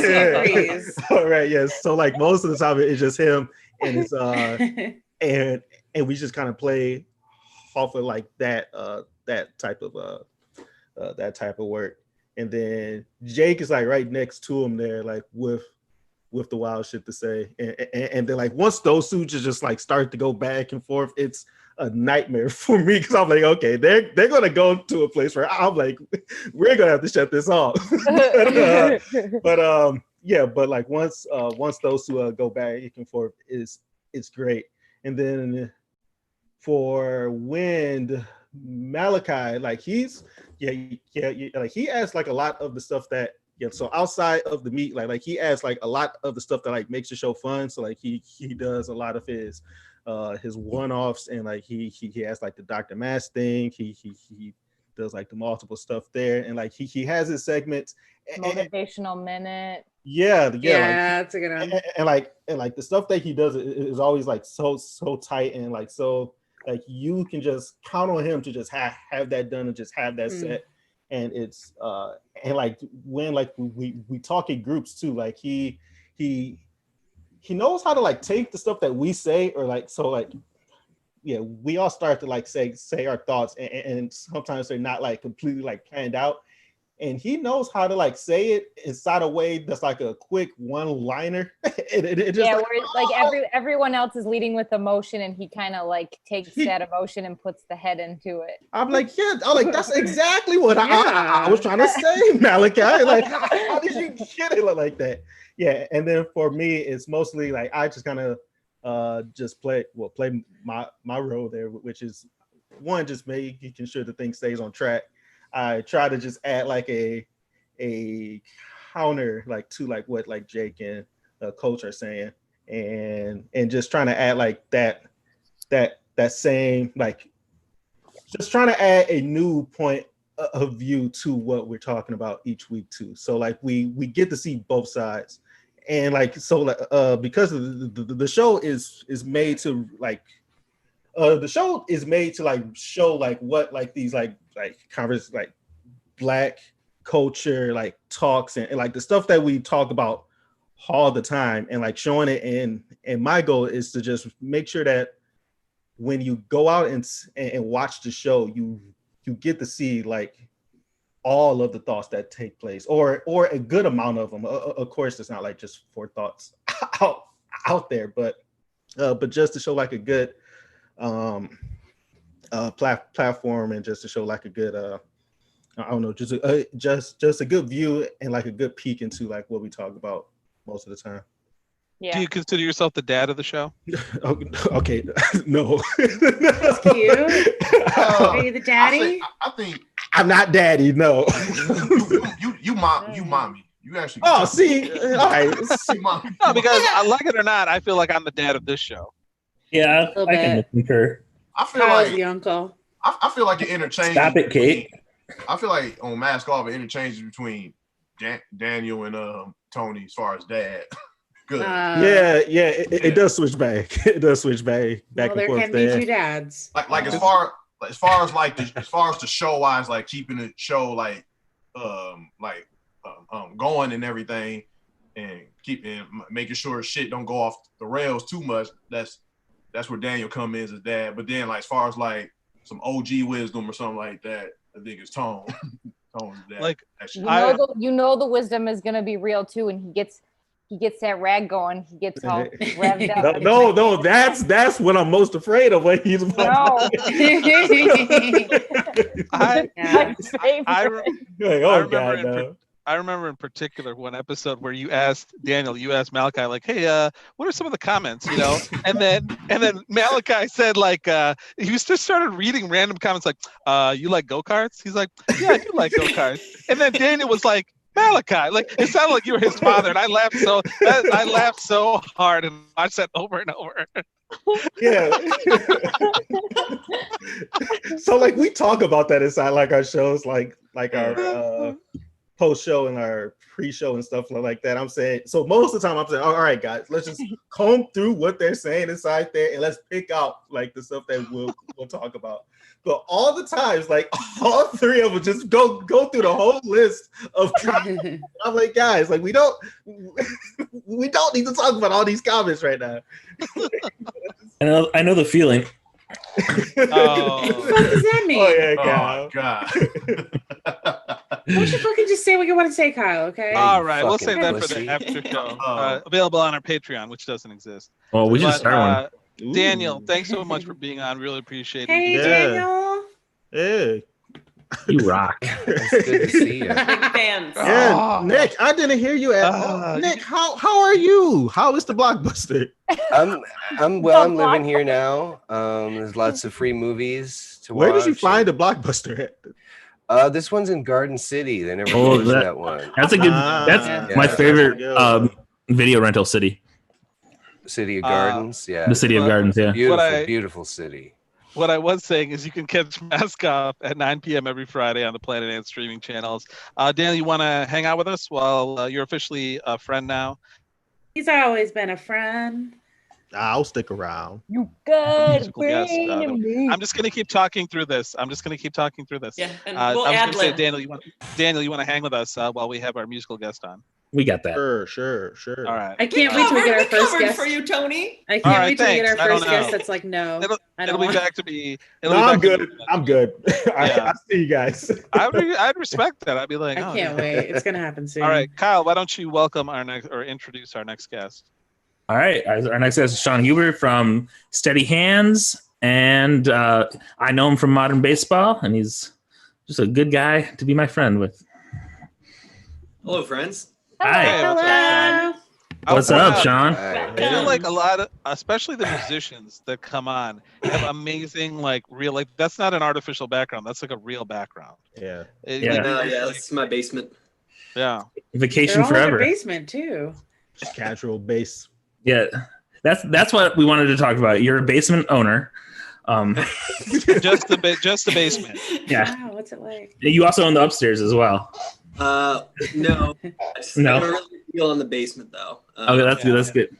Yeah. All right, yes. So like most of the time it's just him and it's and we just kind of play off of like that type of work. And then Jake is like right next to him there, like with the wild shit to say. And then like once those two just like start to go back and forth, it's a nightmare for me because I'm like, okay, they're gonna go to a place where I'm like, we're gonna have to shut this off. but like once those two go back and forth, it's great. And then for Wind, Malachi, like he's like he adds like a lot of the stuff that so outside of the meat, like he adds like a lot of the stuff that like makes the show fun. So like he does a lot of his one-offs, and like he has like the Dr. Mass thing. He does like the multiple stuff there, and like he has his segments. Motivational minute. Yeah, Yeah, like, that's a good one. and like the stuff that he does is always like so tight, and like so like you can just count on him to just have that done and just have that set. And it's and like when like we talk in groups too, like he knows how to like take the stuff that we say, or like so like yeah, we all start to like say our thoughts, and sometimes they're not like completely like planned out, and he knows how to like say it inside a way that's like a quick one-liner. it just Yeah, where like everyone else is leading with emotion, and he kind of like takes that emotion and puts the head into it. I'm like, that's exactly what I was trying to say, Malachi. Like, how did you get it like that? Yeah, and then for me, it's mostly like I just kind of just play my role there, which is one, just making sure the thing stays on track. I try to just add like a counter like to like what like Jake and Coach are saying, and just trying to add like that same like just trying to add a new point of view to what we're talking about each week too. So like we get to see both sides, and like so because of the show is made to like the show is made to like show like what like these like converse like Black culture like talks and like the stuff that we talk about all the time, and like showing it. And my goal is to just make sure that when you go out and watch the show, you get to see like all of the thoughts that take place, or a good amount of them. Of course, it's not like just 4 thoughts out there, but just to show like a good platform, and just to show like a good I don't know, just a good view and like a good peek into like what we talk about most of the time. Yeah. Do you consider yourself the dad of the show? Okay, no. That's cute. Are you the daddy? I think I'm not daddy. No. you mommy. You actually. Oh, see, all right. Mommy. No, because I like it or not, I feel like I'm the dad of this show. Yeah, Little I can bit. concur. I feel Kyle's like the uncle. I feel like it interchanges. Stop it, Kate. I feel like on Mask Off it interchanges between Daniel and Tony as far as dad. Good. Yeah, it does switch back. It does switch back Well, and there forth can be there. 2 dads. Like as far as like as far as the show wise, like keeping the show like going and everything, and making sure shit don't go off the rails too much. That's where Daniel comes in as dad. But then like as far as like OG wisdom or something like that, I think it's Tone. Tone that. Like, You know the wisdom is gonna be real too, and he gets that rag going. He gets all revved up. No, that's what I'm most afraid of. What he's about. No. I remember in particular one episode where you asked Malachi, like, hey, what are some of the comments, and then Malachi said, like, he just started reading random comments, like, you like go-karts? He's like, yeah, I do like go-karts. And then Daniel was like, Malachi, like, it sounded like you were his father, and I laughed so hard and watched that over and over. Yeah. So like we talk about that inside like our shows, like our post show and our pre-show and stuff like that. I'm saying, so most of the time I'm saying, all right, guys, let's just comb through what they're saying inside there and let's pick out like the stuff that we'll talk about. But all the times, like all three of them just go through the whole list of comments. I'm like, guys, like we don't need to talk about all these comments right now. I know the feeling. What the fuck does that mean? Oh yeah, Oh God. Why don't you fucking just say what you want to say, Kyle? Okay. All right, we'll save fucking that for the pussy. after show. Oh. Available on our Patreon, which doesn't exist. Well, we should But, start one. Daniel, thanks so much for being on. Really appreciate it. Hey, Yeah. Daniel. Hey. You rock. It's good to see you. Big fans. Yeah, Oh. Nick, I didn't hear you at Nick, how are you? How is the Blockbuster? I'm living here now. There's lots of free movies to watch. Where did you find the Blockbuster at? This one's in Garden City. They never Oh, closed that one. That's a good. That's Yeah. my favorite Yeah. video rental city. City of Gardens. Yeah. The City of Gardens. Yeah. Beautiful, beautiful city. What I was saying is you can catch Mask Off at 9 p.m. every Friday on the Planet Ant streaming channels. Daniel, you want to hang out with us while you're officially a friend now? He's always been a friend. I'll stick around. You good? Musical guest, I'm just going to keep talking through this. Yeah, and I we'll was ad going to say, lib. Daniel, you want to hang with us while we have our musical guest on? We got that. Sure. All right. I can't wait till we get our first covered guest. for you, Tony. I can't All right, wait till we get our thanks. I don't first guest know. that's like, no, I It'll don't be want. back to me. No, I'm good. I'm good. Yeah. I see you guys. I'd respect that. I'd be like, I can't wait. It's gonna happen soon. All right, Kyle, why don't you welcome our next or introduce our next guest? All right. Our next guest is Sean Huber from Steady Hands, and I know him from Modern Baseball, and he's just a good guy to be my friend with. Hello, friends. Hi. Hello. What's up, Sean? Hi. I feel like a lot of, especially the musicians that come on, have amazing, like real, like that's not an artificial background. That's like a real background. Yeah. Yeah. Yeah, that's my basement. Yeah. Vacation They're all in forever. their basement too. Just casual bass. Yeah, that's what we wanted to talk about. You're a basement owner. just the basement. Yeah. Wow, what's it like? You also own the upstairs as well. No, No. I don't really feel in the basement though. Okay, that's good. That's good.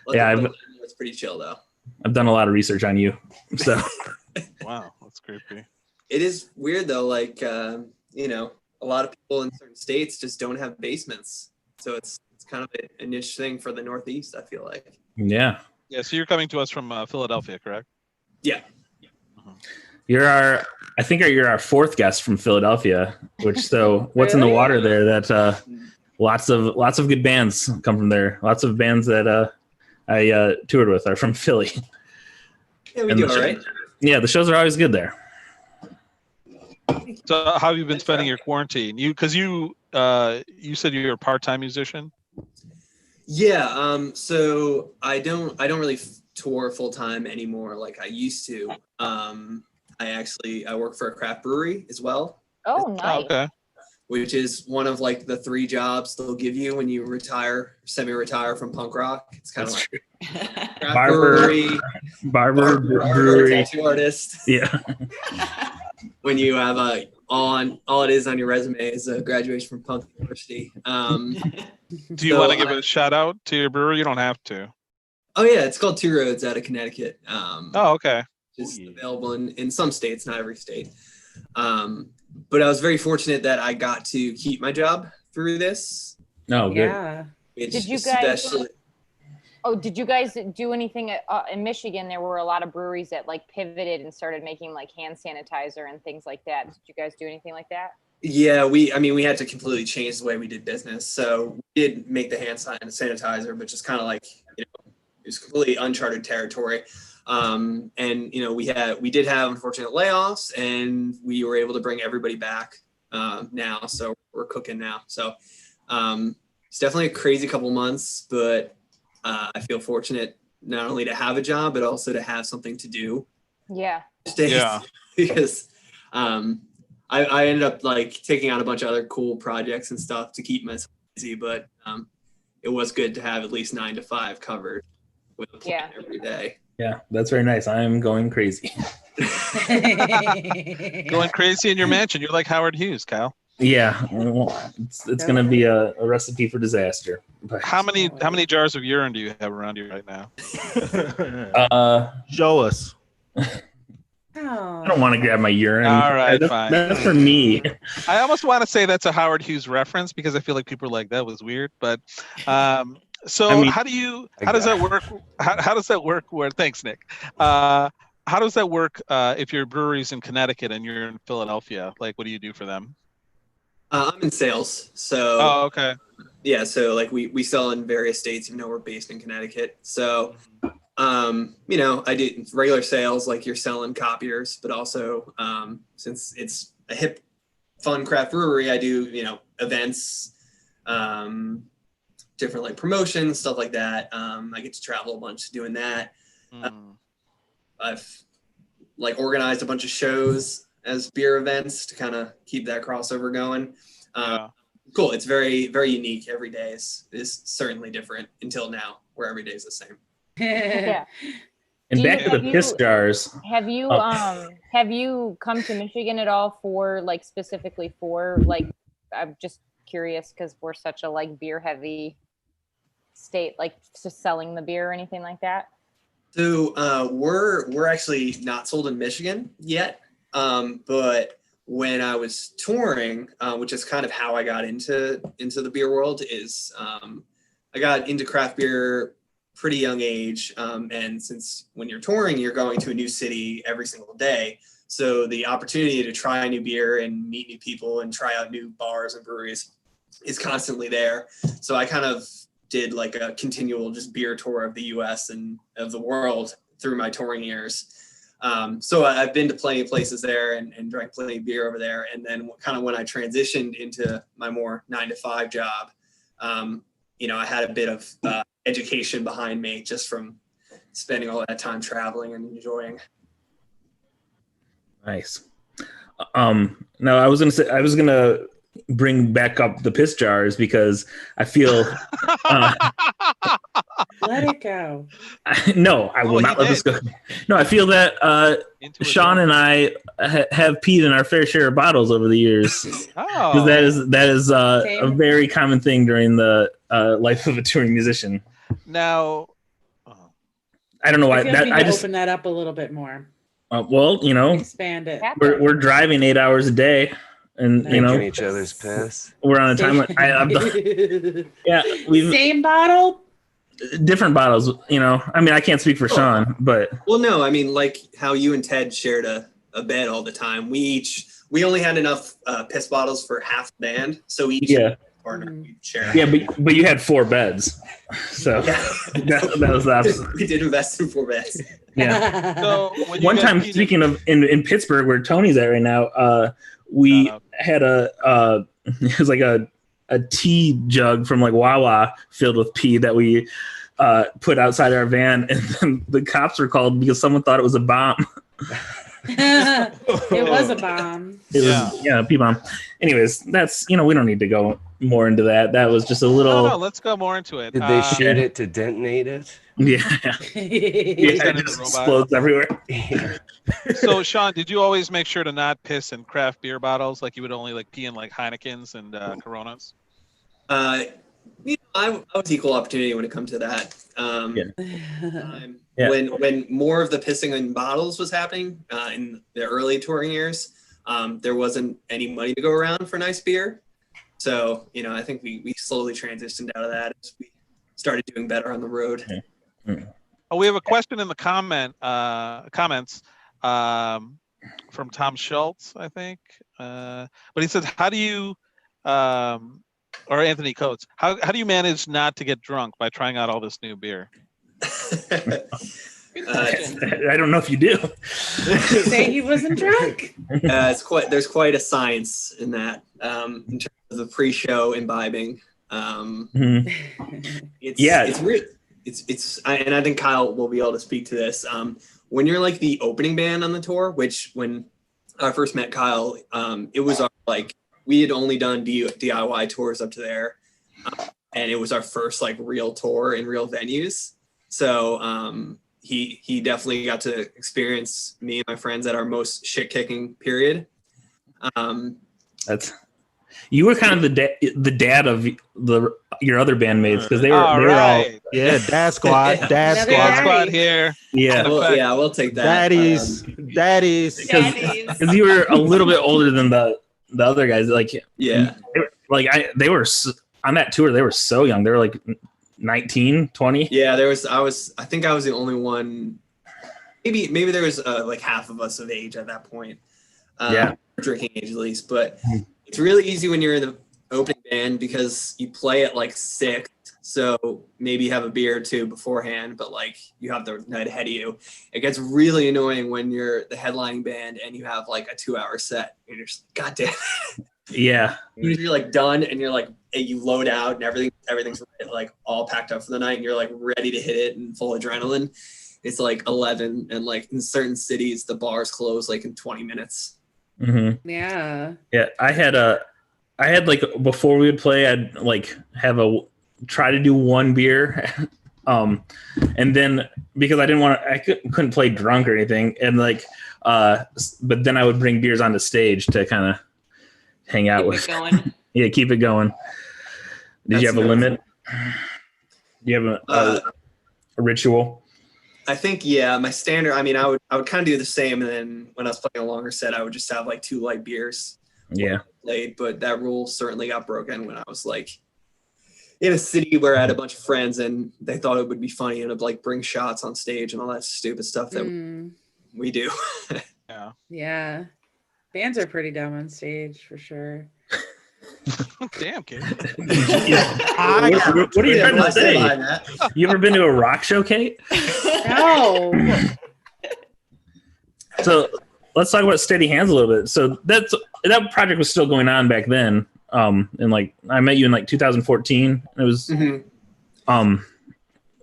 Yeah, it's pretty chill though. I've done a lot of research on you, so Wow, that's creepy. It is weird though. Like a lot of people in certain states just don't have basements, so it's kind of a niche thing for the Northeast. I feel like. yeah. Yeah, so you're coming to us from Philadelphia, correct? Yeah. You're our fourth guest from Philadelphia. What's in the water there? That lots of good bands come from there. Lots of bands that I toured with are from Philly. Yeah, we do all right. Yeah, the shows are always good there. So how have you been spending your quarantine? You said you're a part-time musician? Yeah. So I don't really tour full time anymore like I used to. I work for a craft brewery as well. Oh, nice. Okay. Which is one of like the 3 jobs they'll give you when you semi-retire from punk rock. It's kind of like craft brewery, barber, brewery, tattoo artist. Yeah. When you have all it is on your resume is a graduation from Punk University. Do you want to give a shout out to your brewery? You don't have to. Oh yeah, it's called Two Roads out of Connecticut. Oh, okay. It's available in some states, not every state. But I was very fortunate that I got to keep my job through this. No, good. Yeah. Did you guys? Oh, did you guys do anything in Michigan? There were a lot of breweries that like pivoted and started making like hand sanitizer and things like that. Did you guys do anything like that? Yeah, we had to completely change the way we did business. So we did make the hand sanitizer, but just kind of like, it was completely uncharted territory. And we did have unfortunate layoffs, and we were able to bring everybody back now. So we're cooking now. So it's definitely a crazy couple months, but I feel fortunate not only to have a job, but also to have something to do. Yeah. Yeah. Because I ended up like taking on a bunch of other cool projects and stuff to keep myself busy, but it was good to have at least 9 to 5 covered with a plan every day. Yeah, that's very nice. I am going crazy. Going crazy in your mansion. You're like Howard Hughes, Kyle. Yeah, well, it's going to be a recipe for disaster. But, How many jars of urine do you have around you right now? Show us. I don't want to grab my urine. All right, fine. That's for me. I almost want to say that's a Howard Hughes reference because I feel like people are like, that was weird. But so I mean, how does that work? How does that work? Thanks, Nick. How does that work if your brewery's in Connecticut and you're in Philadelphia? Like, what do you do for them? I'm in sales. So Oh, okay. yeah, so like we sell in various states, even though we're based in Connecticut. So I do regular sales, like you're selling copiers, but also since it's a hip, fun craft brewery, I do events, different like promotions, stuff like that. I get to travel a bunch doing that. I've like organized a bunch of shows as beer events to kind of keep that crossover going. Cool. It's very, very unique. Every day is certainly different until now, where every day is the same. Yeah. And back to the piss jars. Have you come to Michigan at all for like specifically for like, I'm just curious because we're such a like beer heavy state, like just selling the beer or anything like that? So we're actually not sold in Michigan yet. But when I was touring, which is kind of how I got into the beer world, is I got into craft beer pretty young age. And since when you're touring, you're going to a new city every single day. So the opportunity to try a new beer and meet new people and try out new bars and breweries is constantly there. So I kind of did like a continual just beer tour of the US and of the world through my touring years. So I've been to plenty of places there and drank plenty of beer over there. And then kind of when I transitioned into my more 9 to 5 job, I had a bit of education behind me just from spending all that time traveling and enjoying. Nice. Now I was gonna bring back up the piss jars because I feel let it go. No, I will not let this go. No, I feel that Sean and I have peed in our fair share of bottles over the years. Oh, that is a very common thing during the life of a touring musician. Now, I don't know why I just open that up a little bit more. Well, expand it. We're driving 8 hours a day. And drinking each other's piss. We're on a timeline. Yeah, same bottle, different bottles. I mean, I can't speak for Sean, but no, I mean, like how you and Ted shared a bed all the time. We only had enough piss bottles for half the band, so each partner we share. Yeah, but you had 4 beds, so that was the opposite. We did invest in 4 beds. Yeah. So one time, speaking of in Pittsburgh, where Tony's at right now, we had it was like a tea jug from like Wawa filled with pee that we put outside our van, and then the cops were called because someone thought it was a bomb. It was a bomb. It was a pee bomb. Anyways, that's we don't need to go more into that. That was just a little. No, let's go more into it. Did they shoot it to detonate it? Yeah. It just explodes everywhere. So, Sean, did you always make sure to not piss in craft beer bottles? Like you would only like pee in like Heinekens and Coronas? I was equal opportunity when it comes to that. When more of the pissing in bottles was happening in the early touring years, there wasn't any money to go around for nice beer. So, I think we slowly transitioned out of that as we started doing better on the road. Oh, we have a question in the comments from Tom Schultz, I think. But he says, how do you, or Anthony Coates, how do you manage not to get drunk by trying out all this new beer? I don't know if you do. Say he wasn't drunk. There's quite a science in that, in terms of the pre-show imbibing. And I think Kyle will be able to speak to this. When you're like the opening band on the tour, which when I first met Kyle, it was we had only done DIY tours up to there, and it was our first like real tour in real venues. So he definitely got to experience me and my friends at our most shit-kicking period. You were kind of the dad of your other bandmates, because they were all dad squad here. We'll take that. Daddies, because you were a little bit older than the other guys. They were on that tour. They were so young. They were like 19, 20. Yeah, I think I was the only one. Maybe there was like half of us of age at that point. Drinking age at least, but. It's really easy when you're in the opening band because you play at like 6, so maybe you have a beer or two beforehand, but like you have the night ahead of you. It gets really annoying when you're the headlining band and you have like a 2-hour set. And you're just God damn it. Yeah. You're like done and you're like you load out and everything's like all packed up for the night and you're like ready to hit it and full adrenaline. It's like 11 and like in certain cities the bars close like in 20 minutes. Mm-hmm. Yeah. I had like before we would play, I'd like try to do one beer, and then because I couldn't play drunk or anything, and like but then I would bring beers onto stage to kind of hang out with. Keep it going. Did you have a limit? Do you have a ritual? I think, my standard, I would kind of do the same. And then when I was playing a longer set, I would just have like 2 light beers. Yeah. Played, but that rule certainly got broken when I was like in a city where I had a bunch of friends and they thought it would be funny and like bring shots on stage and all that stupid stuff that we do. Yeah. Bands are pretty dumb on stage for sure. Damn, kid. What are you trying to say? You ever been to a rock show, Kate? No. So let's talk about Steady Hands a little bit. So that project was still going on back then. And like I met you in like 2014. It was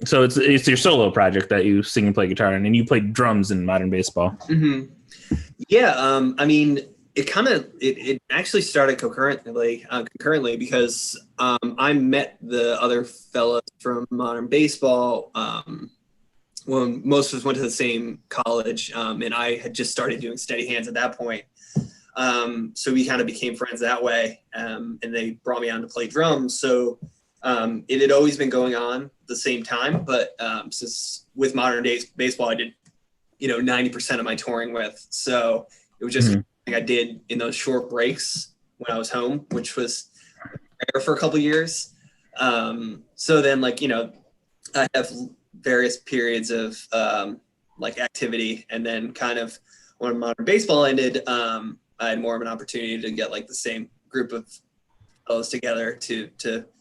so it's your solo project that you sing and play guitar in, and you played drums in modern baseball. Mm-hmm. Yeah, it actually started concurrently because I met the other fellas from modern baseball when most of us went to the same college, and I had just started doing Steady Hands at that point. So we kind of became friends that way, and they brought me on to play drums. So it had always been going on at the same time, but since with modern day baseball, I did 90% of my touring with. So it was just I did in those short breaks when I was home, which was rare for a couple of years. So then I have various periods of activity, and then kind of when modern baseball ended, I had more of an opportunity to get like the same group of fellows together to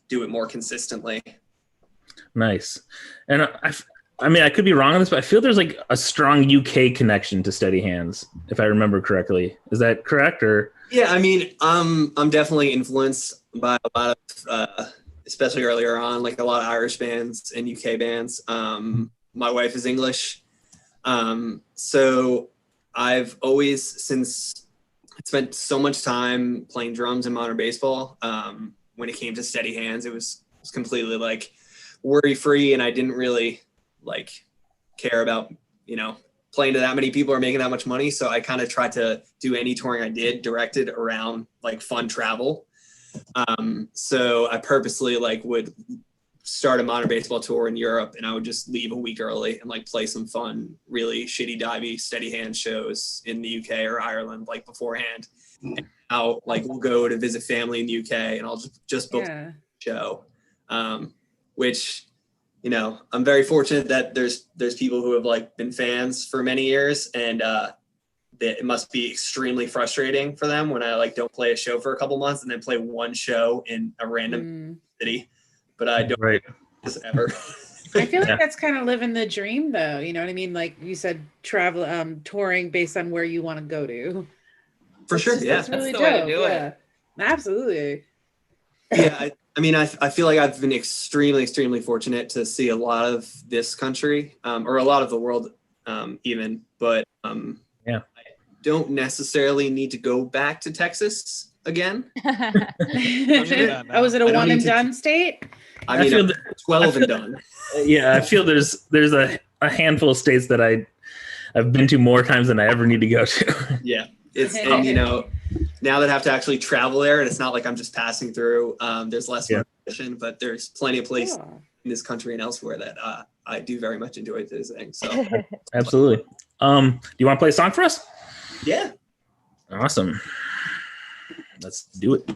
do it more consistently. Nice. And I could be wrong on this, but I feel there's like a strong UK connection to Steady Hands, if I remember correctly. Is that correct? Or yeah, I'm definitely influenced by a lot of, especially earlier on, like a lot of Irish bands and UK bands. My wife is English, so I've always spent so much time playing drums in modern baseball. When it came to Steady Hands, it was completely like worry-free, and I didn't really care about playing to that many people or making that much money. So I kind of tried to do any touring I did directed around like fun travel. So I purposely would start a modern baseball tour in Europe, and I would just leave a week early and play some fun, really shitty divey Steady Hand shows in the UK or Ireland beforehand. And I'll we'll go to visit family in the UK, and I'll just book a show, which you know, I'm very fortunate that there's people who have like been fans for many years, and that it must be extremely frustrating for them when I like don't play a show for a couple months and then play one show in a random city, but I don't this ever. I feel like that's kind of living the dream though. You know what I mean? Like you said, travel, touring based on where you want to go to. For sure. Yeah. That's really That's the way to dope. do Yeah. it. Absolutely. Yeah. I mean, I feel like I've been extremely, extremely fortunate to see a lot of this country, or a lot of the world, even, but, yeah, I don't necessarily need to go back to Texas again. Oh, is it a one and done state? I mean, feel 12 and done. Yeah, I feel there's a handful of states that I've been to more times than I ever need to go to. Yeah, it's, and you know, now that I have to actually travel there, and it's not like I'm just passing through. There's less competition, but there's plenty of places in this country and elsewhere that I do very much enjoy visiting. So absolutely. Do you want to play a song for us? Yeah. Awesome. Let's do it.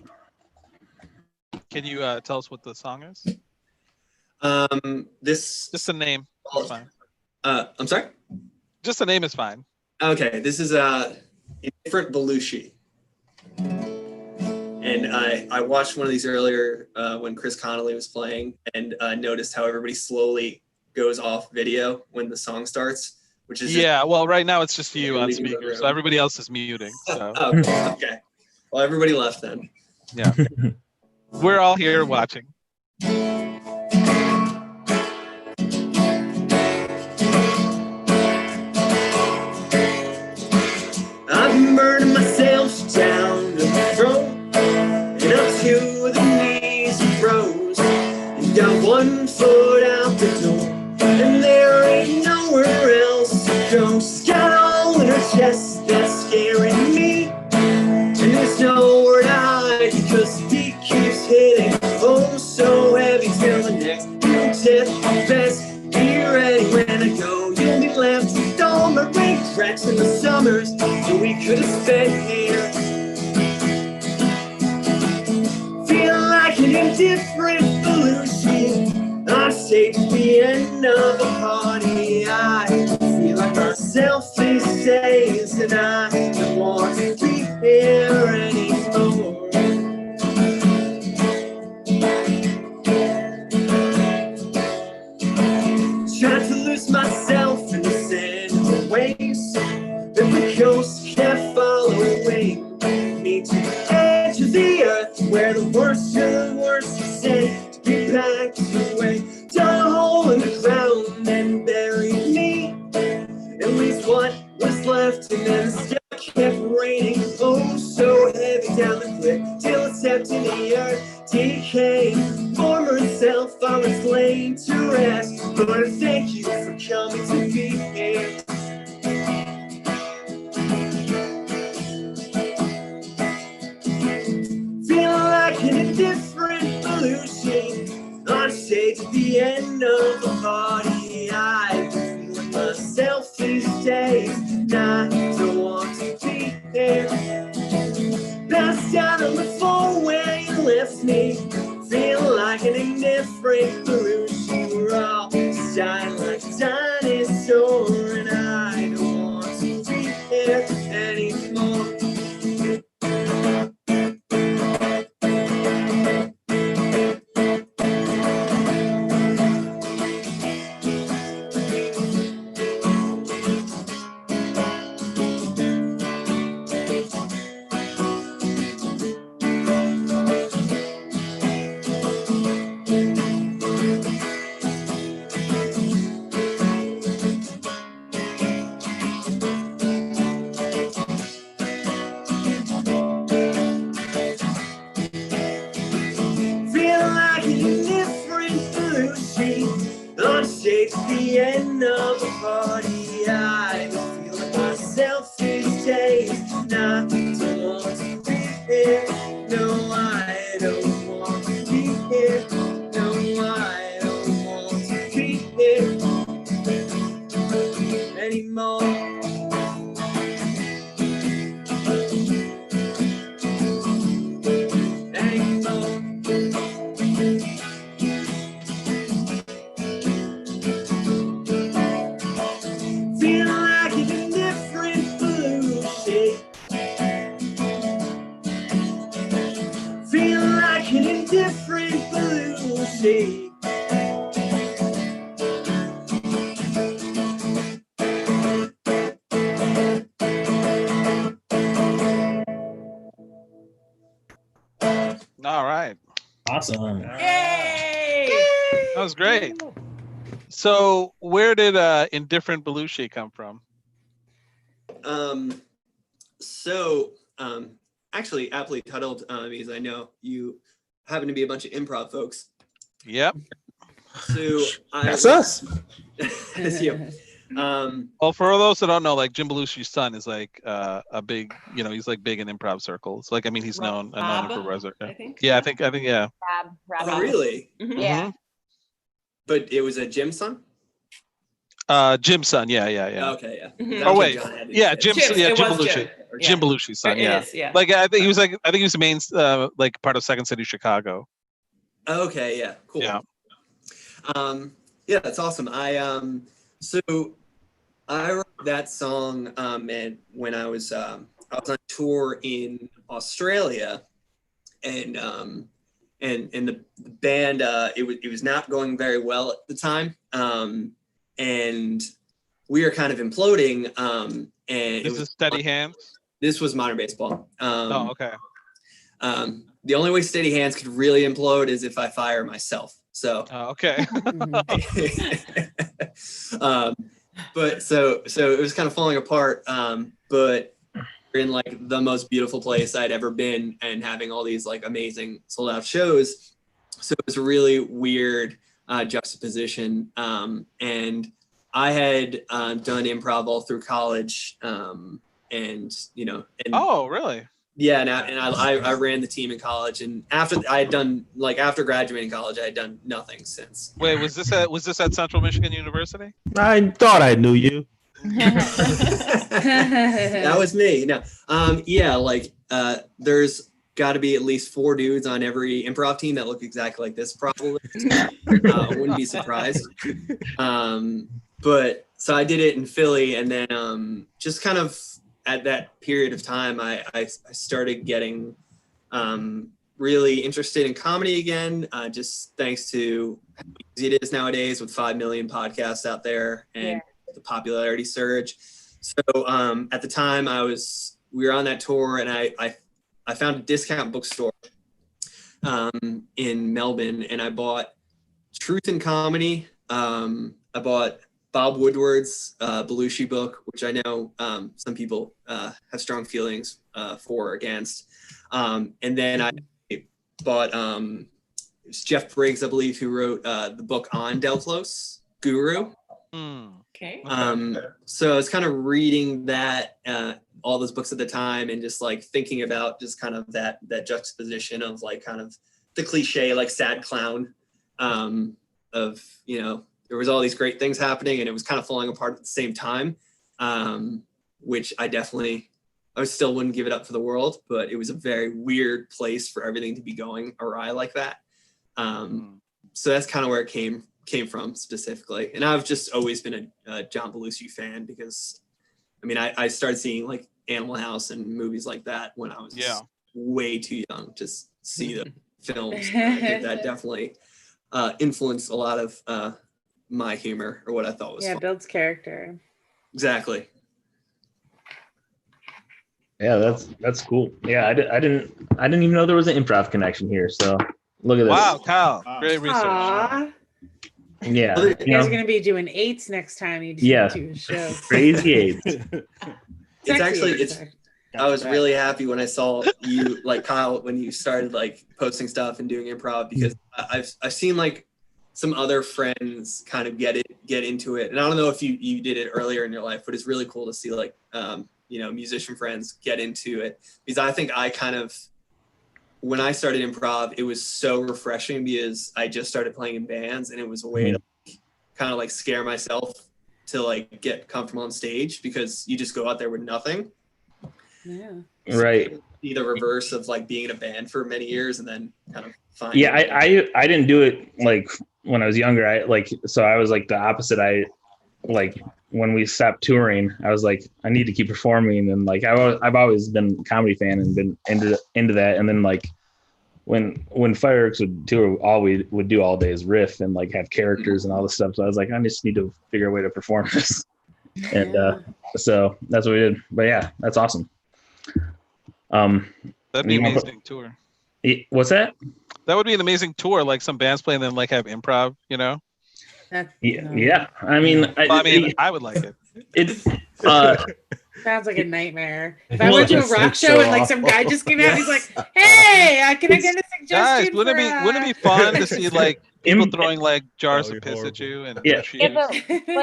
Can you tell us what the song is? This just the name. It's fine. I'm sorry. Just the name is fine. Okay, this is Indifferent Belushi, and I watched one of these earlier when Chris Connolly was playing, and noticed how everybody slowly goes off video when the song starts, which is well, right now it's just you on speaker, so everybody else is muting. So. Okay. Well, everybody left then. Yeah. We're all here watching. I've been burning myself down to the throat and up to the knees and froze, and got 1 foot out the door, and there ain't nowhere else to go. She's got all in her chest that's scaring me, and there's nowhere to hide because the beat keeps hitting, oh so heavy till the next new tip. Best be ready when I go. You'll be left with all my regrets in the summers that we could have spent here. Feel like an indifferent Belushi on stage at the end of a party. I feel like myself these days, and I don't want to be here anymore. Trying to lose myself in the sand of the waves, but the ghost kept following me to the edge of the earth, where the worst of the worst is said to be packed away. Dug a hole in the ground and buried me, at least what was left, and then the step kept raining, oh so heavy down the cliff, till it stepped in the earth, decaying. Former self I was laying to rest, but I thank you for coming to be here. Feeling like an indifferent Belushi on stage at the end of a party. I've been feeling myself these days, and I don't want to be there. Passed out on the floor where you left me, feeling like an indifferent Belushi. We're all dying like a dinosaur, and I don't want to be here anymore. The end of a party, I feel like myself these days, and I don't want to be here. No, I don't want to be here. No, I don't want to be here anymore. different blue shade. All right. Awesome. Yay! That was great. So where did Indifferent Belushi come from? Actually aptly titled, because I know you happen to be a bunch of improv folks. Yep. So That's us. That's you. Well, for those that don't know, like Jim Belushi's son is like a big, he's like big in improv circles. Like, I mean, he's known Rob, improviser. I think. Yeah, I think, yeah. Oh, really? Mhm. Yeah. But it was a Jim's son? Jim's son. Yeah. Okay, yeah. Mhm. That Oh was wait, John had to yeah, say. Jim Jim, it was Belushi. Jim. Jim Yeah. Belushi's son. It Yeah. is, yeah. Like I think he was the main like part of Second City Chicago. Okay, yeah, cool. Yeah. Yeah, that's awesome. So I wrote that song and when I was on tour in Australia, and the band it was not going very well at the time, and we were kind of imploding, and This is Steady Hands. this was Modern Baseball. Oh, okay. The only way Steady Hands could really implode is if I fire myself. So Oh, okay. but so it was kind of falling apart, but we're in like the most beautiful place I'd ever been and having all these like amazing sold out shows, so it was a really weird juxtaposition, and I had done improv all through college, and Oh, really? yeah, and I ran the team in college, and after graduating college, I had done nothing since. Wait, was this at Central Michigan University? I thought I knew you. That was me. No, there's got to be at least 4 dudes on every improv team that look exactly like this. Probably, wouldn't be surprised. But so I did it in Philly, and then just kind of at that period of time, I started getting really interested in comedy again, just thanks to how easy it is nowadays with 5 million podcasts out there and the popularity surge. So at the time we were on that tour, and I found a discount bookstore in Melbourne, and I bought Truth in Comedy. I bought Bob Woodward's Belushi book, which I know some people have strong feelings for or against. And then I bought it was Jeff Briggs, I believe, who wrote the book on Del Close, Guru. Okay. So I was kind of reading that all those books at the time, and just like thinking about just kind of that juxtaposition of like kind of the cliche like sad clown of there was all these great things happening and it was kind of falling apart at the same time, which I still wouldn't give it up for the world, but it was a very weird place for everything to be going awry like that. So that's kind of where it came from specifically. And I've just always been a John Belushi fan, because I mean, I started seeing like Animal House and movies like that when I was way too young to see the films. I think that definitely influenced a lot of my humor, or what I thought was fun. Builds character. Exactly. Yeah, that's cool. Yeah, I didn't even know there was an improv connection here. So look at this. Wow, Kyle, great research. Aww. Yeah, You guys are gonna be doing 8s next time you do a show. Crazy 8s. It's actually I was really happy when I saw you, like Kyle, when you started like posting stuff and doing improv, because I've seen like some other friends kind of get into it, and I don't know if you did it earlier in your life, but it's really cool to see like musician friends get into it, because I think when I started improv, it was so refreshing because I just started playing in bands, and it was a way to kind of like scare myself to like get comfortable on stage, because you just go out there with nothing. Yeah. Right. See the reverse of like being in a band for many years and then kind of find. Yeah, I didn't do it like when I was younger. I was like the opposite. I like when we stopped touring, I was like, I need to keep performing, and like I've always been a comedy fan and been into that, and then like when Fireworks would tour, all we would do all day is riff and like have characters and all this stuff. So I was like, I just need to figure a way to perform this. And so that's what we did. But yeah, that's awesome. That'd be an amazing tour. What's that? That would be an amazing tour, like some bands play and then like have improv, you know? Yeah. I mean, I would like it. It sounds like a nightmare. If I went to a rock show and like some guy just came out, and he's like, "Hey, can I get a suggestion?" Guys, wouldn't it be fun to see like people throwing like jars of piss at you and yeah. But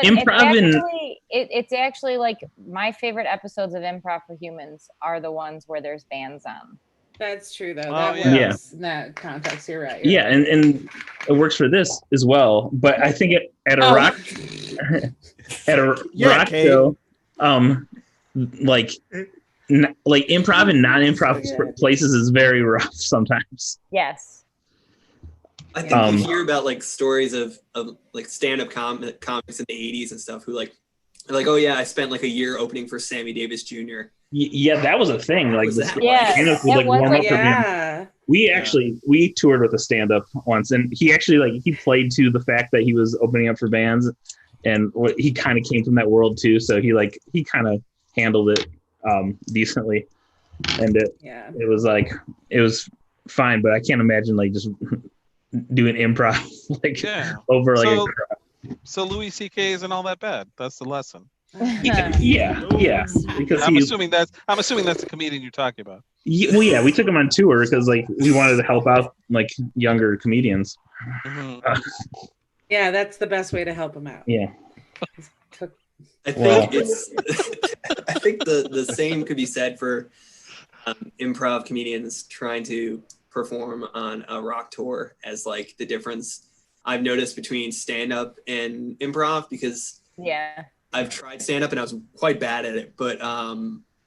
Improv it's actually like my favorite episodes of Improv for Humans are the ones where there's bands on. That's true though. Oh, That works in that context. You're right. Yeah, and it works for this as well. But I think at a rock rock show, like improv and non-improv places is very rough sometimes. Yes. I think you hear about like stories of like stand-up comics in the 80s and stuff who like, oh yeah, I spent like a year opening for Sammy Davis Jr. Yeah, that was a thing. Like this, Yeah. We toured with a stand-up once, and he actually he played to the fact that he was opening up for bands, and he kind of came from that world too. So he kind of handled it decently, and it was fine. But I can't imagine just doing improv over So Louis C.K. isn't all that bad. That's the lesson. Yeah. Because I'm assuming that's the comedian you're talking about. Yeah, we took him on tour because we wanted to help out younger comedians. Mm-hmm. Yeah, that's the best way to help him out. Yeah. I think I think the same could be said for improv comedians trying to perform on a rock tour as the difference I've noticed between stand-up and improv, because I've tried stand-up and I was quite bad at it, but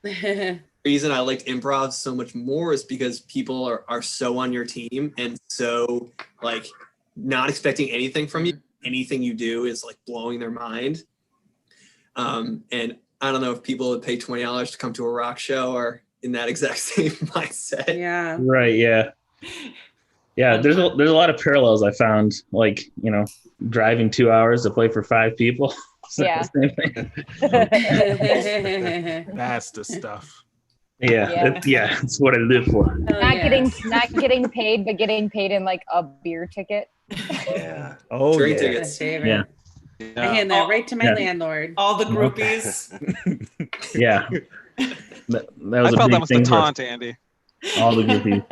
the reason I liked improv so much more is because people are so on your team and so not expecting anything from you. Anything you do is blowing their mind. And I don't know if people would pay $20 to come to a rock show are in that exact same mindset. Yeah. Right. Yeah. Yeah. There's a lot of parallels I found, driving 2 hours to play for 5 people. Yeah. Same thing. That's the stuff. Yeah. It's what I live for. Not getting paid, but getting paid in a beer ticket. Yeah. Oh, Drink yeah. tickets. Yeah. I hand that right to my landlord. All the groupies. Yeah. That was I felt that was the thing taunt, Andy. all the groupies.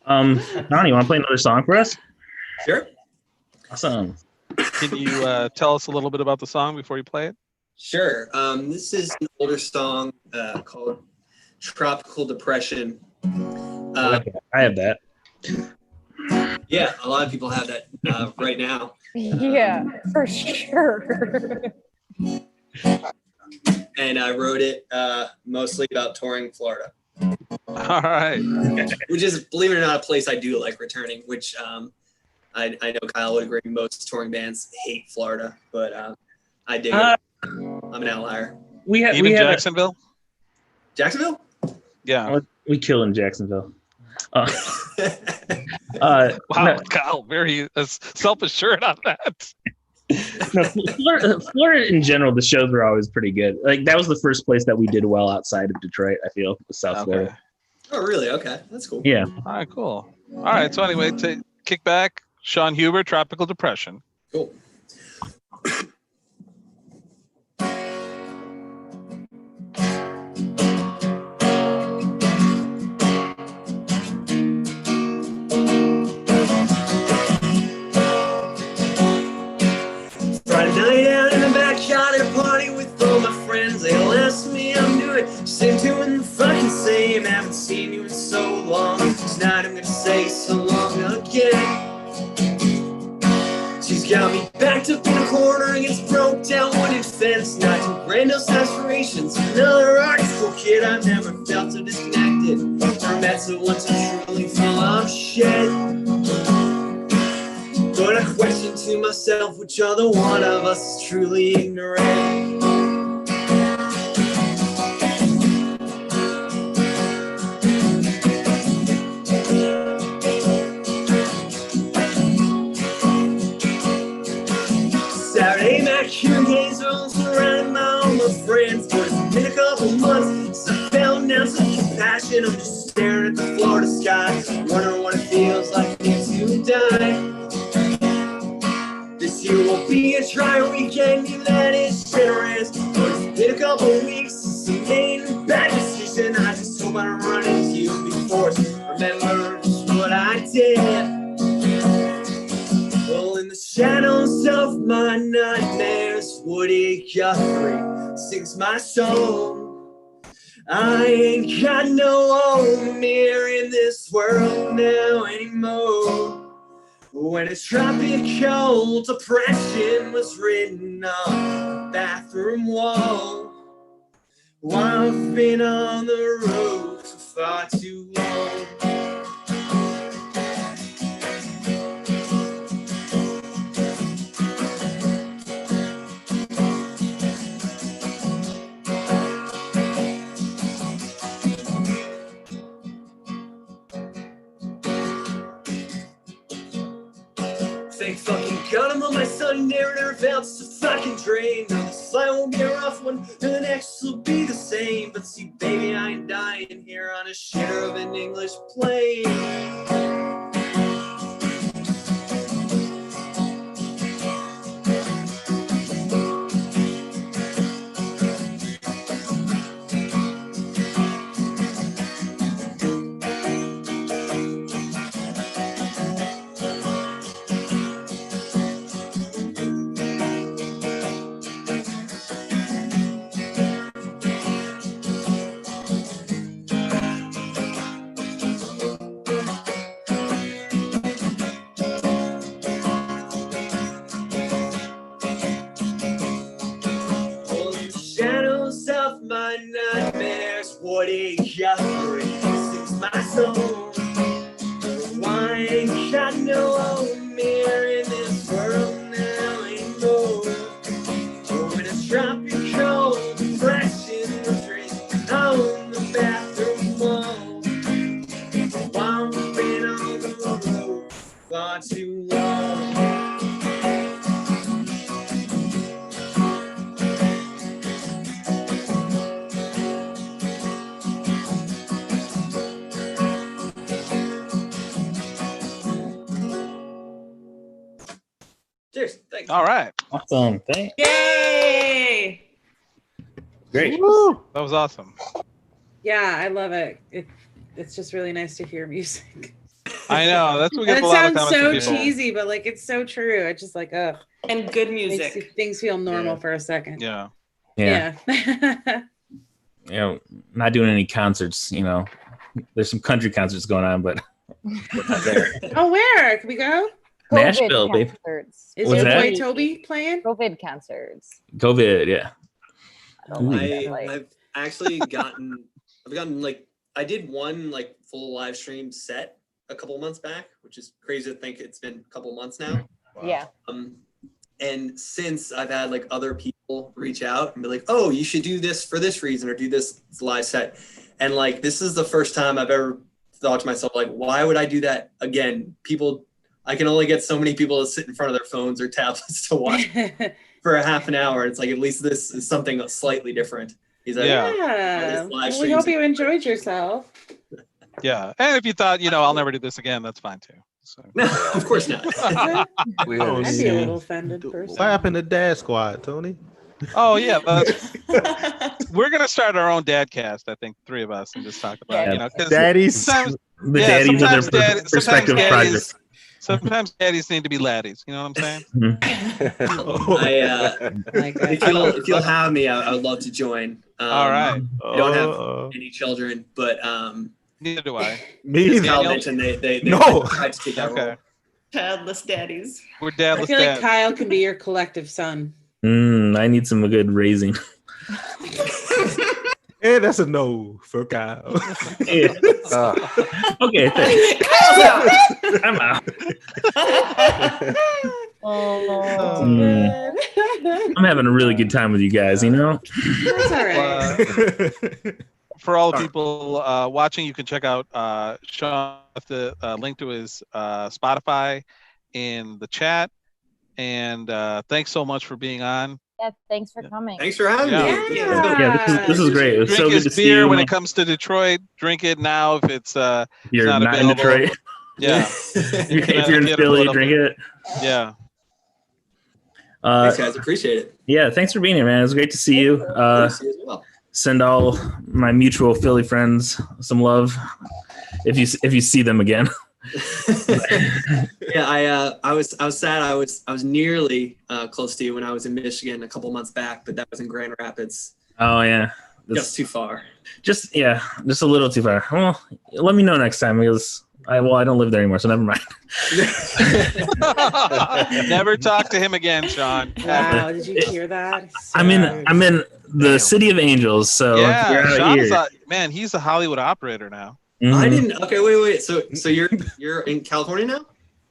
Donnie, you want to play another song for us? Sure. Awesome. Can you tell us a little bit about the song before you play it? Sure. This is an older song called Tropical Depression. I have that. Yeah, a lot of people have that right now. Yeah, for sure. And I wrote it mostly about touring Florida. All right. Which is, believe it or not, a place I do like returning, which I know Kyle would agree most touring bands hate Florida, but I dig it. I'm an outlier. Even Jacksonville? Jacksonville? Yeah. We kill in Jacksonville. Wow, Kyle, very self-assured on that. No, Florida in general, the shows were always pretty good. That was the first place that we did well outside of Detroit, I feel, was South Florida. Oh, really? Okay, that's cool. Yeah. All right, cool. All right, so anyway, to kick back, Sean Huber, Tropical Depression. Cool. Same doing the fucking same. Haven't seen you in so long. Tonight I'm gonna say so long again. She's got me backed up in a corner against broke down wooden fence. Not too grandiose aspirations. Another rock school kid. I've never felt so disconnected. Never met someone so truly full of shit. But I question to myself which other one of us is truly ignorant. dead. Well, in the shadows of my nightmares, Woody Guthrie sings my song. I ain't got no home here in this world now anymore. When a tropical depression was written on the bathroom wall. Well, I've been on the road for far too long. Thank fucking God I'm on my Sunday narrative out to fucking drain. Now this flight won't be a rough one, and the next will be the same. But see, baby, I ain't dying here on a shitter of an English plane. Woody Guthrie sings my song. I ain't got no home here in this world now anymore. When a tropical depression was written on the bathroom wall. I've been on the road far too long. Cheers. Thanks. All right. Awesome. Thanks. Yay! Great. Woo! That was awesome. Yeah, I love it. It's just really nice to hear music. I know. That's what we And get it a lot of sounds comments so from people. cheesy, but like it's so true. It's just like And good music. makes things feel normal for a second. Yeah. Yeah. Yeah. You know, not doing any concerts, you know. There's some country concerts going on, but we're not there. Oh, where? Can we go? Nashville, baby. concerts. Is What's your that? boy Toby playing? COVID concerts. COVID, yeah. I don't like that, like- I've actually gotten like, I did one like full live stream set a couple months back, which is crazy to think it's been a couple months now. Yeah. And since I've had like other people reach out and be like, oh, you should do this for this reason or do this live set. And like, this is the first time I've ever thought to myself, like, why would I do that again? I can only get so many people to sit in front of their phones or tablets to watch for a half an hour. It's like, at least this is something slightly different. He's like, Yeah. Well, we hope you enjoyed yourself. Yeah. And if you thought, I'll never do this again, that's fine too. So. No, of course not. I'd be a little offended personally. What happened to Dad Squad, Tony? Oh yeah, we're gonna start our own dad cast. I think 3 of us and just talk about because daddies, the daddies of their respective projects. Sometimes daddies need to be laddies. You know what I'm saying? If you'll have me, I would love to join. All right. I don't have any children, but neither do I. Me Kyle mentioned they no. tried to take that role. Childless daddies. We're dadless I feel like dads. Kyle can be your collective son. I need some good raising. Yeah, that's a no for Kyle. Yeah. Okay, thanks. I'm out. I'm having a really good time with you guys, That's all right. For all the people watching, you can check out Sean left the link to his Spotify in the chat. And thanks so much for being on. Yeah, thanks for coming. Thanks for having me. Yeah, this is great. It was Drink so good his to see beer you. when it comes to Detroit. Drink it now if it's You're not not in available. Detroit. Yeah. If you're in Philly, drink it. Yeah. Thanks, guys. Appreciate it. Yeah, thanks for being here, man. It was great to see you. Good to see you as well. Send all my mutual Philly friends some love if you see them again. Yeah, I was sad. I was nearly close to you when I was in Michigan a couple months back, but that was in Grand Rapids. Oh yeah, Just too far. Just a little too far. Well, let me know next time because I don't live there anymore, so never mind. Never talk to him again, Sean. Wow, did you hear that? I'm in the City of Angels, so Yeah, you're out Sean is here. man, he's a Hollywood operator now. Mhm. I didn't. Okay, wait. So you're in California now?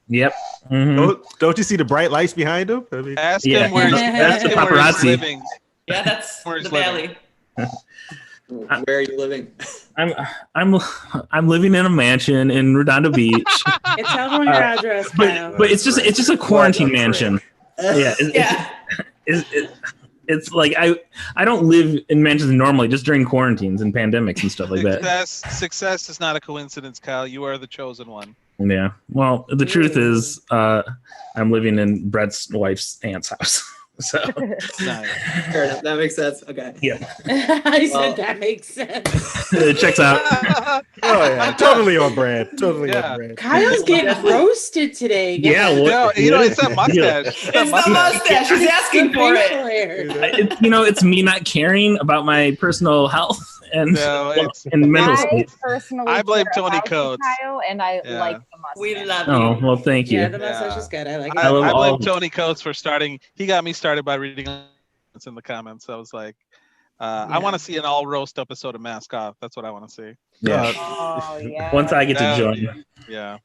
Yep. Mhm. Don't you see the bright lights behind him? I mean, Ask Yeah. him where he's, That's ask him where he's paparazzi. living. Yeah, that's Where the he's living. valley. Where are you living? I'm living in a mansion in Redondo Beach, It's tell everyone your address, Kyle. but it's just a quarantine mansion. Yeah. Yeah. It's like I don't live in mansions normally, just during quarantines and pandemics and stuff like that. Success is not a coincidence, Kyle. You are the chosen one. Yeah. Well, the truth is, I'm living in Brett's wife's aunt's house. So Nice. Fair enough. That makes sense. Okay. yeah, I Well- said that makes sense. it checks out. oh yeah, totally on brand. Totally Yeah. on brand. Kyle's getting roasted today. Yeah, No, what, you know, it's that mustache. It's that It's the mustache. He's asking for it. It's me not caring about my personal health and No, it's- and mental I state. personally I blame care Tony about you, Coates. Kyle, and I Yeah. like the mustache. We love Oh you. well, thank you. Yeah, the mustache Yeah. is good. I like I it. love blame all- Tony Coates for starting. He got me started by reading in the comments. I was like, I Yeah. want to see an all roast episode of Mask Off. That's what I want to see. Yeah. Oh yeah. Once I get to That would join. Yeah.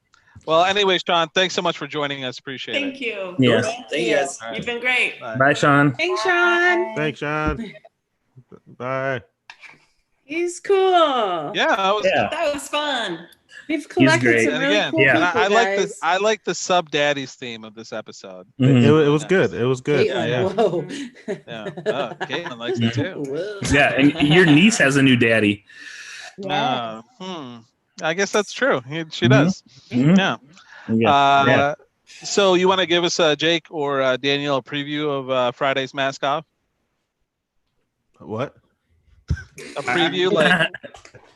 Well, anyway, Sean, thanks so much for joining us. Appreciate Thank it. you. Yeah. Thank you guys. All right. You've been great. Bye. Bye, Sean. Thanks, Sean. Thanks, Sean. Bye. He's cool. Yeah, I was. Yeah. That was fun. We've collected great. some And really again, cool yeah. and people, I like guys. this. I like the sub daddies theme of this episode. Mhm. It was good. It was good. Yeah, Caitlin, yeah. whoa. Yeah. Oh, Caitlin likes it too. Whoa. Yeah, and your niece has a new daddy. Yeah. I guess that's true. She Mhm. does. Mhm. Yeah. Yeah. Yeah. So you want to give us Jake or Daniel a preview of Friday's Mask Off? What? A preview, like,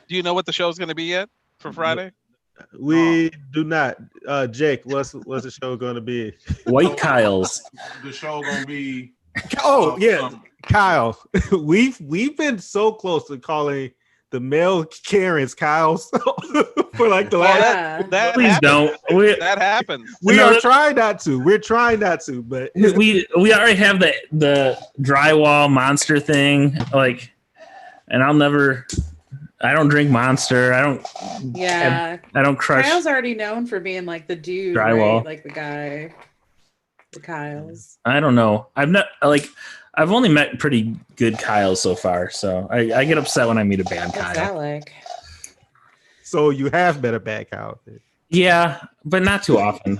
do you know what the show's going to be yet for Friday? We do not. Jake, what's the show going to be? White Kyles. The show gonna be. Oh yeah, Kyle. We've been so close to calling the male Karens Kyles for like the last. Yeah. That Please happens. don't. We, That happens. We No, are that- trying not to. We're trying not to, but we already have the drywall monster thing, like, and I don't drink Monster. I don't crush. Kyle's already known for being like the dude, Drywall. right? Like the guy. The Kyles. I don't know. I've only met pretty good Kyles so far, so I get upset when I meet a bad What's Kyle. that like? so you have been a bad Kyle. Yeah, but not too often.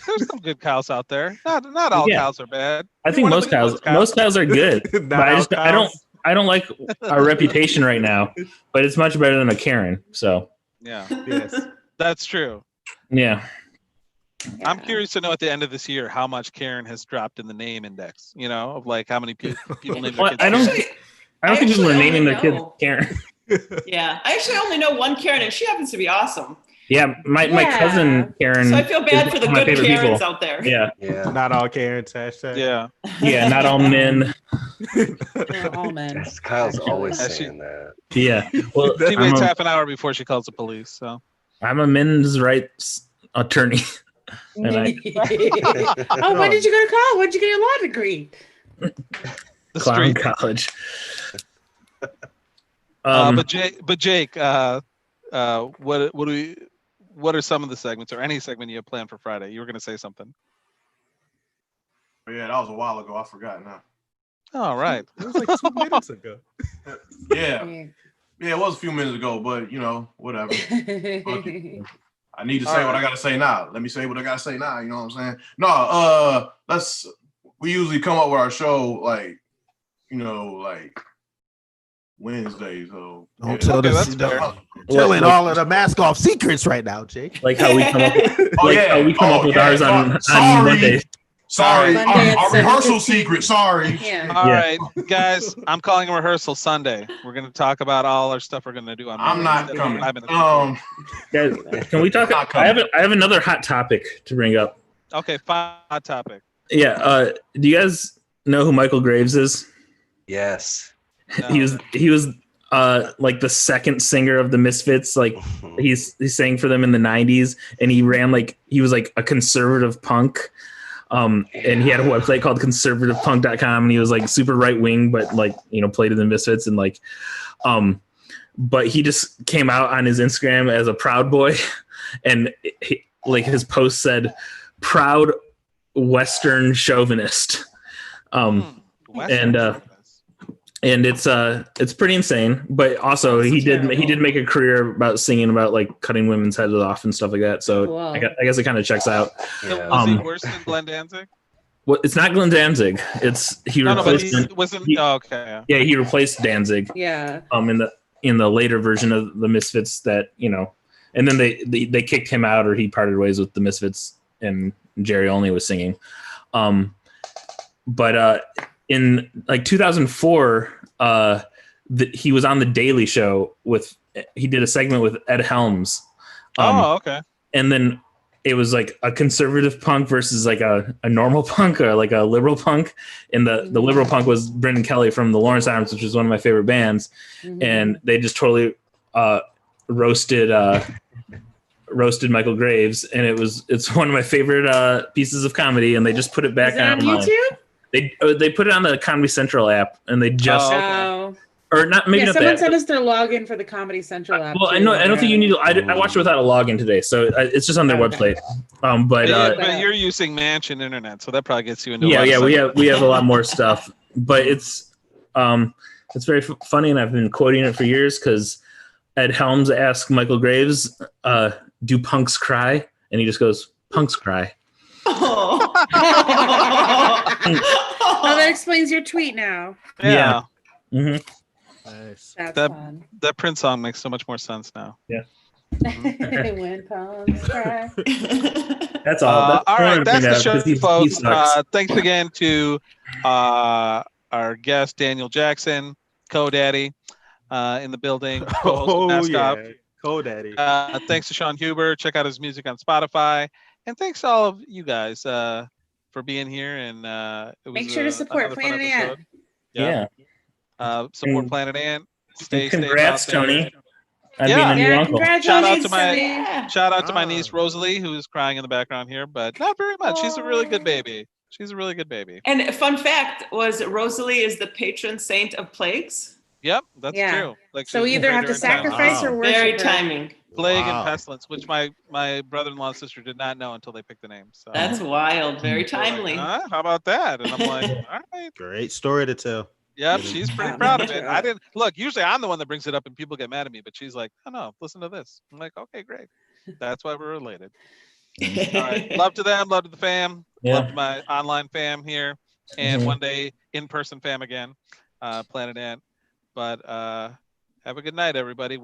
There's some good cows out there. Not all Yeah. cows are bad. I think most cows are good, Not but I all don't like our reputation right now. But it's much better than a Karen. So Yeah, Yes. that's true. yeah, I'm Yeah. curious to know at the end of this year how much Karen has dropped in the name index. You know, of like how many people name their well, kids. I don't Karen. think people are actually naming their only kids know. Karen. Yeah. I actually only know one Karen, and she happens to be awesome. Yeah, my Yeah. cousin Karen. So I feel bad is for the one of my good favorite Karens people. out there. Yeah, Yeah. Not all Karens. Hashtag. Yeah, yeah, not all men. All men. Yes, Kyle's always Has she- saying that. Yeah, well, she waits I'm half an hour before she calls the police. So a men's rights attorney. And I Oh, when did you go to college? When did you get your law degree? the clown street. college. But Jake, what are some of the segments or any segment you have planned for Friday? You were going to say something. Yeah, that was a while ago. I forgot now. All right. It was like 2 minutes ago. Yeah, yeah, it was a few minutes ago, but you know, whatever. I need to say what I gotta say now. Let me say what I gotta say now. You know what I'm saying? No, we usually come up with our show like, you know, like Wednesday. So Don't tell Okay, this. that's fair. Telling all of the mask off secrets right now, Jake. like how we come up, Oh, like yeah. how we come Oh, up with yeah. ours on Sorry. Monday. Sorry, Monday at our rehearsal 7:15. secret. Sorry. Yeah. All right, guys, I'm calling a rehearsal Sunday. We're going to talk about all our stuff we're going to do on I'm Monday not instead of coming. 5 minutes before. Guys, can we talk? Not I coming. have another hot topic to bring up. Okay, fine. Hot topic. Yeah. Do you guys know who Michael Graves is? Yes. No. He was like the second singer of the Misfits. Like he sang for them in the 90s, and he was like a conservative punk. And he had a website called conservativepunk.com, and he was like super right wing, but like, you know, played in the Misfits, and like but he just came out on his Instagram as a Proud Boy, and like his post said proud Western chauvinist. And it's pretty insane, but also he did make a career about singing about like cutting women's heads off and stuff like that. So Cool. I guess it kind of checks out. Yeah. Was he worse than Glenn Danzig? Well, it's not Glenn Danzig. It's he replaced. Okay. Yeah, he replaced Danzig. Yeah. In the later version of the Misfits, that, you know, and then they kicked him out, or he parted ways with the Misfits, and Jerry only was singing. But in like 2004, he was on the Daily Show he did a segment with Ed Helms. Okay. And then it was like a conservative punk versus like a normal punk, or like a liberal punk. And the liberal punk was Brendan Kelly from the Lawrence Arms, which is one of my favorite bands. Mhm. And they just totally roasted Michael Graves, and it's one of my favorite pieces of comedy, and they just put it back Is it on online. YouTube? They put it on the Comedy Central app, and they just or not maybe Yeah, not someone that. sent us their login for the Comedy Central app. Well, too. I know. I don't think you need to. I watched it without a login today, so it's just on their website. But you're using Mansion Internet, so that probably gets you into. We have a lot more stuff, but it's very funny, and I've been quoting it for years because Ed Helms asked Michael Graves, "Do punks cry?" And he just goes, "Punks cry." Oh, that explains your tweet now. Yeah. Mm-hmm. Nice. That's that fun. that Prince song makes so much more sense now. Yeah. When punks cry. That's all. All right, that's the show, he folks. sucks. Thanks again to our guest Daniel Jackson, Co-Daddy, in the building. Oh yeah, Co-Daddy. Thanks to Sean Huber. Check out his music on Spotify, and thanks to all of you guys for being here. And it was Make sure to support Planet Ant. Yeah. Support Planet Ant. Stay congrats, safe out there. Tony. Being a new uncle. Shout out to my niece Rosalie, who's crying in the background here, but not very much. She's a really good baby. And fun fact was Rosalie is the patron saint of plagues. Yep, that's true. Like, so we either have to sacrifice or worship Very her. timing. Plague and pestilence, which my brother-in-law and sister did not know until they picked the name. So that's wild. Very timely. How about that? And I'm like, all right. Great story to tell. Yep, she's pretty proud of it. I didn't look. Usually, I'm the one that brings it up, and people get mad at me. But she's like, "Oh no, listen to this." I'm like, "Okay, great. That's why we're related." All right, love to them, love to the fam, love to my online fam here, and one day in-person fam again, Planet Ant. But have a good night, everybody.